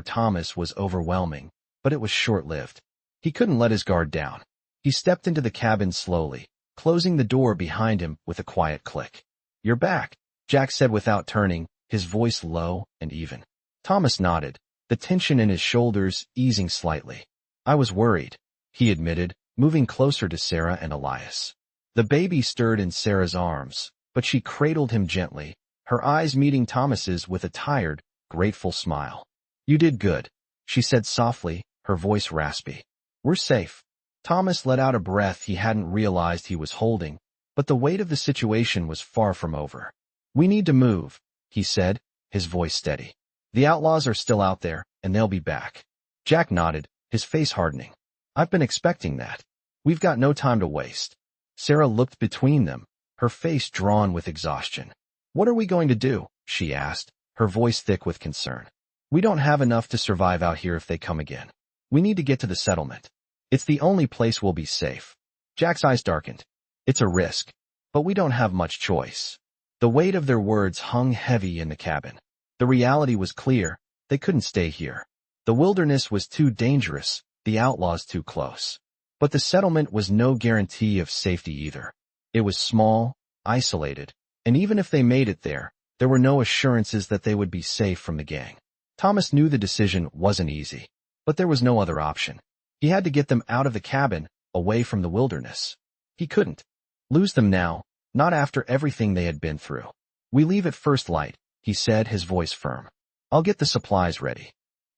Thomas was overwhelming, but it was short-lived. He couldn't let his guard down. He stepped into the cabin slowly, closing the door behind him with a quiet click. "You're back," Jack said without turning, his voice low and even. Thomas nodded, the tension in his shoulders easing slightly. "I was worried," he admitted, moving closer to Sarah and Elias. The baby stirred in Sarah's arms, but she cradled him gently, her eyes meeting Thomas's with a tired, grateful smile. "You did good," she said softly, her voice raspy. "We're safe." Thomas let out a breath he hadn't realized he was holding, but the weight of the situation was far from over. "We need to move," he said, his voice steady. "The outlaws are still out there, and they'll be back." Jack nodded, his face hardening. "I've been expecting that. We've got no time to waste." Sarah looked between them, her face drawn with exhaustion. "What are we going to do?" she asked, her voice thick with concern. "We don't have enough to survive out here if they come again. We need to get to the settlement. It's the only place we'll be safe." Jack's eyes darkened. "It's a risk, but we don't have much choice." The weight of their words hung heavy in the cabin. The reality was clear, they couldn't stay here. The wilderness was too dangerous, the outlaws too close. But the settlement was no guarantee of safety either. It was small, isolated, and even if they made it there were no assurances that they would be safe from the gang. Thomas knew the decision wasn't easy, but there was no other option. He had to get them out of the cabin, away from the wilderness. He couldn't lose them now, not after everything they had been through. "We leave at first light," he said, his voice firm. "I'll get the supplies ready."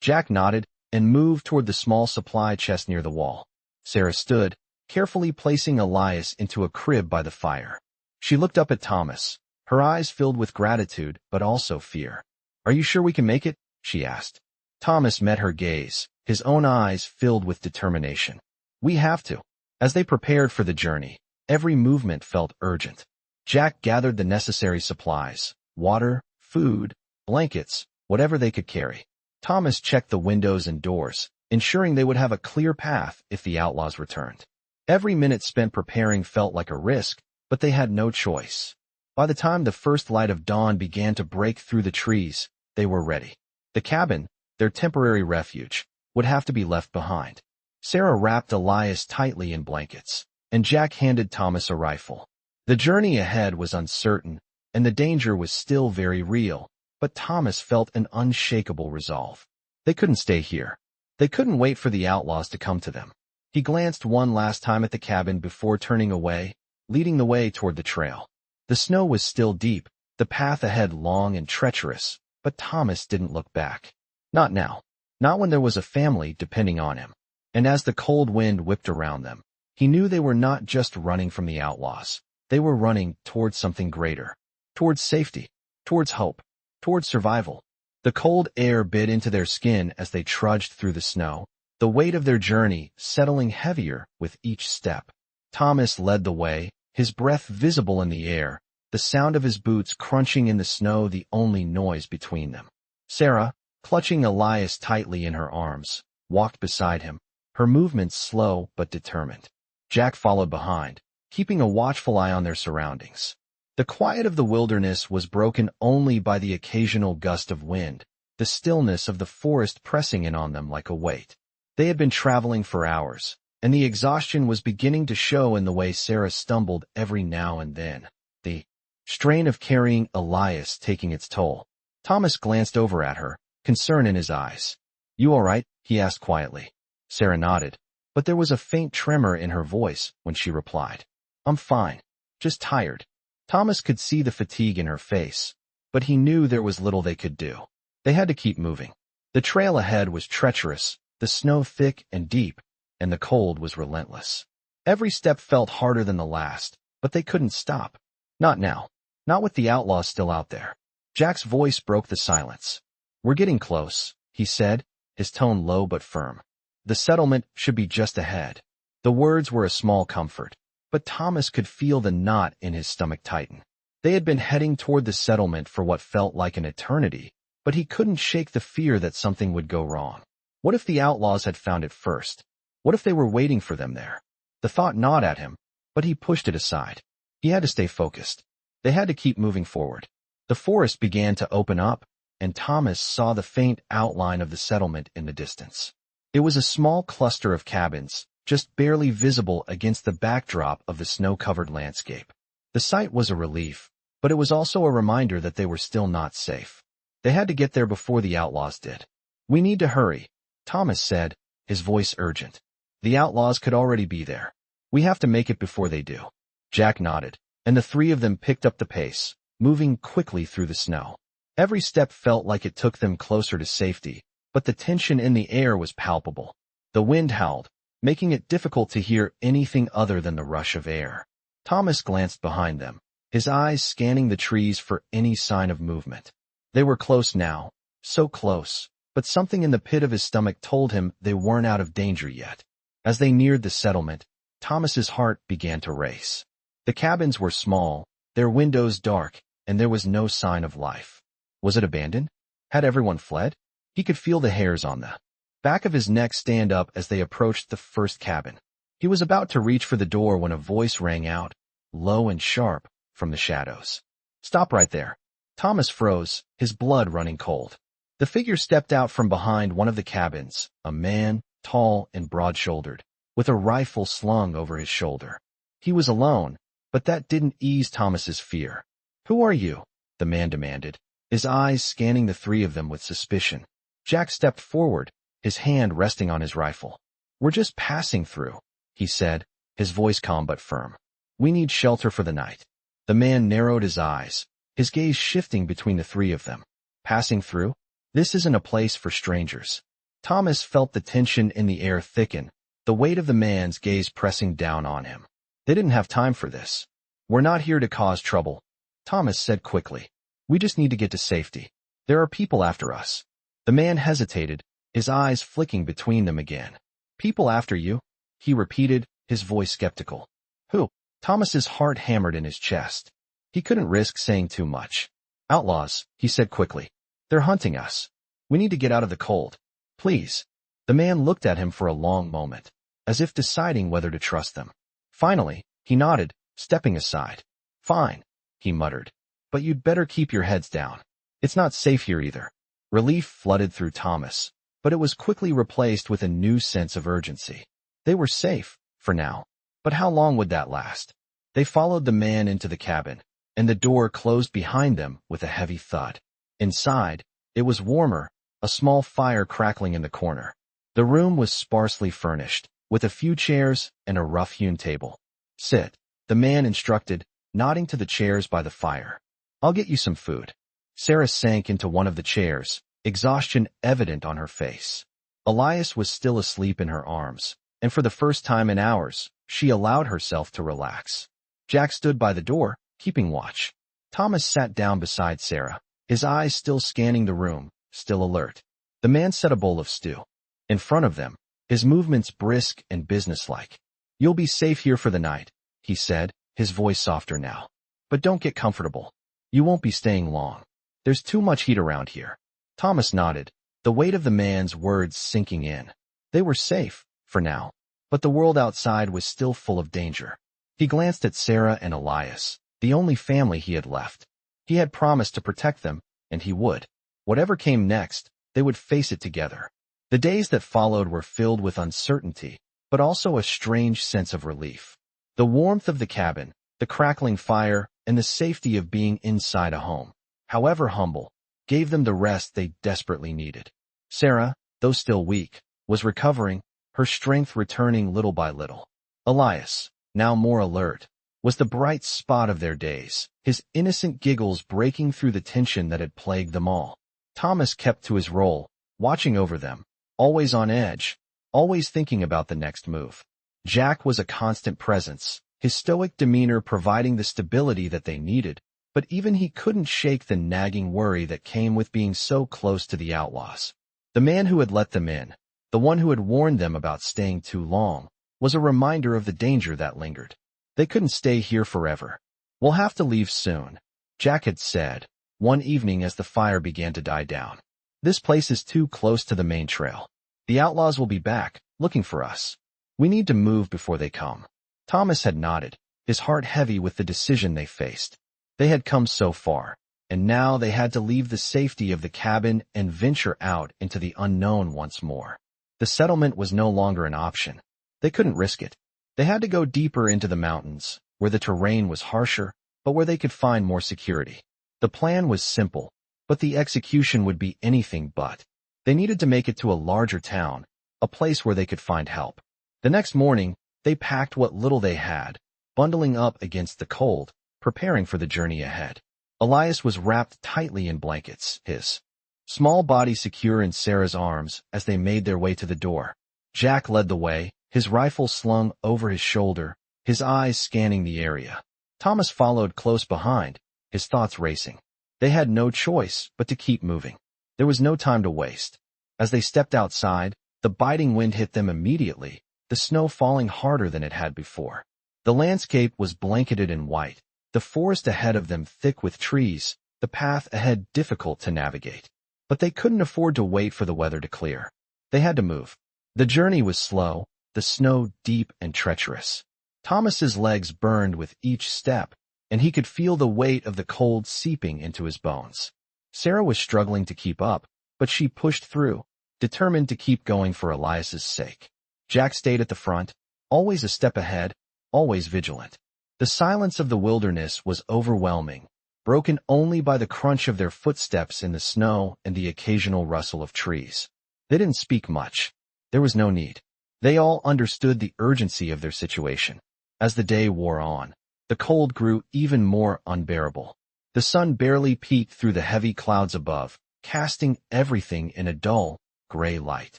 Jack nodded and moved toward the small supply chest near the wall. Sarah stood, carefully placing Elias into a crib by the fire. She looked up at Thomas, her eyes filled with gratitude but also fear. "Are you sure we can make it?" she asked. Thomas met her gaze, his own eyes filled with determination. "We have to." As they prepared for the journey, every movement felt urgent. Jack gathered the necessary supplies, water, food, blankets, whatever they could carry. Thomas checked the windows and doors, ensuring they would have a clear path if the outlaws returned. Every minute spent preparing felt like a risk, but they had no choice. By the time the first light of dawn began to break through the trees, they were ready. The cabin, their temporary refuge, would have to be left behind. Sarah wrapped Elias tightly in blankets, and Jack handed Thomas a rifle. The journey ahead was uncertain, and the danger was still very real, but Thomas felt an unshakable resolve. They couldn't stay here. They couldn't wait for the outlaws to come to them. He glanced one last time at the cabin before turning away, leading the way toward the trail. The snow was still deep, the path ahead long and treacherous, but Thomas didn't look back. Not now. Not when there was a family depending on him. And as the cold wind whipped around them, he knew they were not just running from the outlaws. They were running towards something greater. Towards safety. Towards hope. Towards survival. The cold air bit into their skin as they trudged through the snow, the weight of their journey settling heavier with each step. Thomas led the way, his breath visible in the air, the sound of his boots crunching in the snow the only noise between them. Sarah, clutching Elias tightly in her arms, walked beside him, her movements slow but determined. Jack followed behind, keeping a watchful eye on their surroundings. The quiet of the wilderness was broken only by the occasional gust of wind, the stillness of the forest pressing in on them like a weight. They had been traveling for hours, and the exhaustion was beginning to show in the way Sarah stumbled every now and then, the strain of carrying Elias taking its toll. Thomas glanced over at her, concern in his eyes. "You all right?" he asked quietly. Sarah nodded, but there was a faint tremor in her voice when she replied, "I'm fine, just tired." Thomas could see the fatigue in her face, but he knew there was little they could do. They had to keep moving. The trail ahead was treacherous, the snow thick and deep, and the cold was relentless. Every step felt harder than the last, but they couldn't stop. Not now. Not with the outlaws still out there. Jack's voice broke the silence. "We're getting close," he said, his tone low but firm. "The settlement should be just ahead." The words were a small comfort, but Thomas could feel the knot in his stomach tighten. They had been heading toward the settlement for what felt like an eternity, but he couldn't shake the fear that something would go wrong. What if the outlaws had found it first? What if they were waiting for them there? The thought gnawed at him, but he pushed it aside. He had to stay focused. They had to keep moving forward. The forest began to open up, and Thomas saw the faint outline of the settlement in the distance. It was a small cluster of cabins, just barely visible against the backdrop of the snow-covered landscape. The sight was a relief, but it was also a reminder that they were still not safe. They had to get there before the outlaws did. "We need to hurry," Thomas said, his voice urgent. "The outlaws could already be there. We have to make it before they do." Jack nodded, and the three of them picked up the pace, moving quickly through the snow. Every step felt like it took them closer to safety, but the tension in the air was palpable. The wind howled, making it difficult to hear anything other than the rush of air. Thomas glanced behind them, his eyes scanning the trees for any sign of movement. They were close now, so close, but something in the pit of his stomach told him they weren't out of danger yet. As they neared the settlement, Thomas's heart began to race. The cabins were small, their windows dark, and there was no sign of life. Was it abandoned? Had everyone fled? He could feel the hairs on the back of his neck stand up as they approached the first cabin. He was about to reach for the door when a voice rang out, low and sharp, from the shadows. "Stop right there." Thomas froze, his blood running cold. The figure stepped out from behind one of the cabins, a man, tall and broad-shouldered, with a rifle slung over his shoulder. He was alone, but that didn't ease Thomas's fear. "Who are you?" the man demanded, his eyes scanning the three of them with suspicion. Jack stepped forward, his hand resting on his rifle. "We're just passing through," he said, his voice calm but firm. "We need shelter for the night." The man narrowed his eyes, his gaze shifting between the three of them. "Passing through? This isn't a place for strangers." Thomas felt the tension in the air thicken, the weight of the man's gaze pressing down on him. They didn't have time for this. We're not here to cause trouble, Thomas said quickly. We just need to get to safety. There are people after us. The man hesitated, his eyes flicking between them again. People after you? He repeated, his voice skeptical. Who? Thomas's heart hammered in his chest. He couldn't risk saying too much. Outlaws, he said quickly. They're hunting us. We need to get out of the cold. Please. The man looked at him for a long moment, as if deciding whether to trust them. Finally, he nodded, stepping aside. Fine, he muttered. But you'd better keep your heads down. It's not safe here either. Relief flooded through Thomas, but it was quickly replaced with a new sense of urgency. They were safe, for now. But how long would that last? They followed the man into the cabin, and the door closed behind them with a heavy thud. Inside, it was warmer, a small fire crackling in the corner. The room was sparsely furnished, with a few chairs and a rough-hewn table. Sit, the man instructed, nodding to the chairs by the fire. I'll get you some food. Sarah sank into one of the chairs, exhaustion evident on her face. Elias was still asleep in her arms, and for the first time in hours, she allowed herself to relax. Jack stood by the door, keeping watch. Thomas sat down beside Sarah, his eyes still scanning the room, still alert. The man set a bowl of stew. In front of them, his movements brisk and businesslike. You'll be safe here for the night, he said, his voice softer now. But don't get comfortable. You won't be staying long. There's too much heat around here. Thomas nodded, the weight of the man's words sinking in. They were safe, for now, but the world outside was still full of danger. He glanced at Sarah and Elias, the only family he had left. He had promised to protect them, and he would. Whatever came next, they would face it together. The days that followed were filled with uncertainty, but also a strange sense of relief. The warmth of the cabin, the crackling fire, and the safety of being inside a home, however humble, gave them the rest they desperately needed. Sarah, though still weak, was recovering, her strength returning little by little. Elias, now more alert, was the bright spot of their days, his innocent giggles breaking through the tension that had plagued them all. Thomas kept to his role, watching over them, always on edge, always thinking about the next move. Jack was a constant presence, his stoic demeanor providing the stability that they needed, but even he couldn't shake the nagging worry that came with being so close to the outlaws. The man who had let them in, the one who had warned them about staying too long, was a reminder of the danger that lingered. They couldn't stay here forever. We'll have to leave soon, Jack had said, one evening as the fire began to die down. This place is too close to the main trail. The outlaws will be back, looking for us. We need to move before they come. Thomas had nodded, his heart heavy with the decision they faced. They had come so far, and now they had to leave the safety of the cabin and venture out into the unknown once more. The settlement was no longer an option. They couldn't risk it. They had to go deeper into the mountains, where the terrain was harsher, but where they could find more security. The plan was simple, but the execution would be anything but. They needed to make it to a larger town, a place where they could find help. The next morning, they packed what little they had, bundling up against the cold, preparing for the journey ahead. Elias was wrapped tightly in blankets, his small body secure in Sarah's arms as they made their way to the door. Jack led the way, his rifle slung over his shoulder, his eyes scanning the area. Thomas followed close behind, his thoughts racing. They had no choice but to keep moving. There was no time to waste. As they stepped outside, the biting wind hit them immediately, the snow falling harder than it had before. The landscape was blanketed in white, the forest ahead of them thick with trees, the path ahead difficult to navigate. But they couldn't afford to wait for the weather to clear. They had to move. The journey was slow, the snow deep and treacherous. Thomas's legs burned with each step, and he could feel the weight of the cold seeping into his bones. Sarah was struggling to keep up, but she pushed through, determined to keep going for Elias's sake. Jack stayed at the front, always a step ahead, always vigilant. The silence of the wilderness was overwhelming, broken only by the crunch of their footsteps in the snow and the occasional rustle of trees. They didn't speak much. There was no need. They all understood the urgency of their situation. As the day wore on, the cold grew even more unbearable. The sun barely peeked through the heavy clouds above, casting everything in a dull, gray light.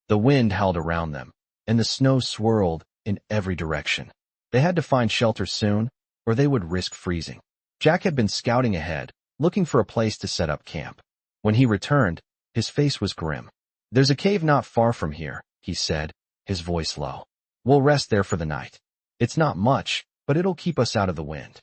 The wind howled around them, and the snow swirled in every direction. They had to find shelter soon, or they would risk freezing. Jack had been scouting ahead, looking for a place to set up camp. When he returned, his face was grim. "There's a cave not far from here," he said, his voice low. "We'll rest there for the night. It's not much, but it'll keep us out of the wind."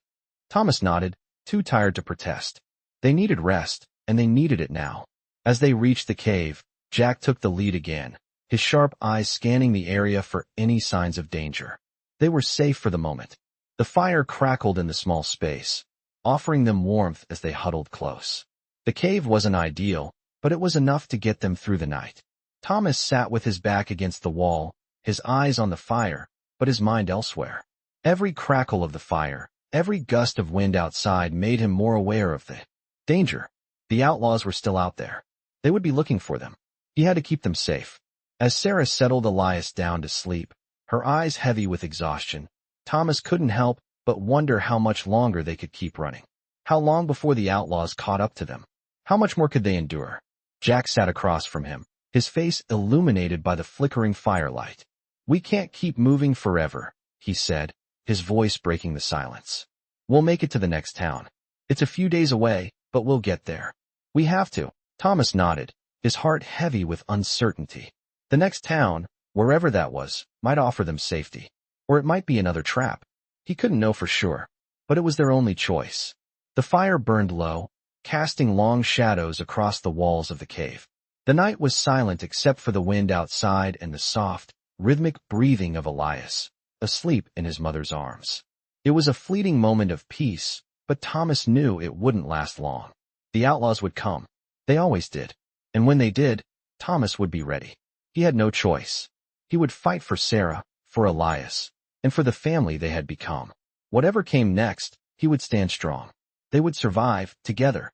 Thomas nodded, too tired to protest. They needed rest, and they needed it now. As they reached the cave, Jack took the lead again, his sharp eyes scanning the area for any signs of danger. They were safe for the moment. The fire crackled in the small space, offering them warmth as they huddled close. The cave wasn't ideal, but it was enough to get them through the night. Thomas sat with his back against the wall, his eyes on the fire, but his mind elsewhere. Every crackle of the fire, every gust of wind outside made him more aware of the danger. The outlaws were still out there. They would be looking for them. He had to keep them safe. As Sarah settled Elias down to sleep, her eyes heavy with exhaustion, Thomas couldn't help but wonder how much longer they could keep running. How long before the outlaws caught up to them? How much more could they endure? Jack sat across from him, his face illuminated by the flickering firelight. "We can't keep moving forever," he said, his voice breaking the silence. "We'll make it to the next town. It's a few days away, but we'll get there. We have to." Thomas nodded, his heart heavy with uncertainty. The next town, wherever that was, might offer them safety. Or it might be another trap. He couldn't know for sure, but it was their only choice. The fire burned low, casting long shadows across the walls of the cave. The night was silent except for the wind outside and the soft, rhythmic breathing of Elias, asleep in his mother's arms. It was a fleeting moment of peace, but Thomas knew it wouldn't last long. The outlaws would come. They always did. And when they did, Thomas would be ready. He had no choice. He would fight for Sarah, for Elias, and for the family they had become. Whatever came next, he would stand strong. They would survive, together.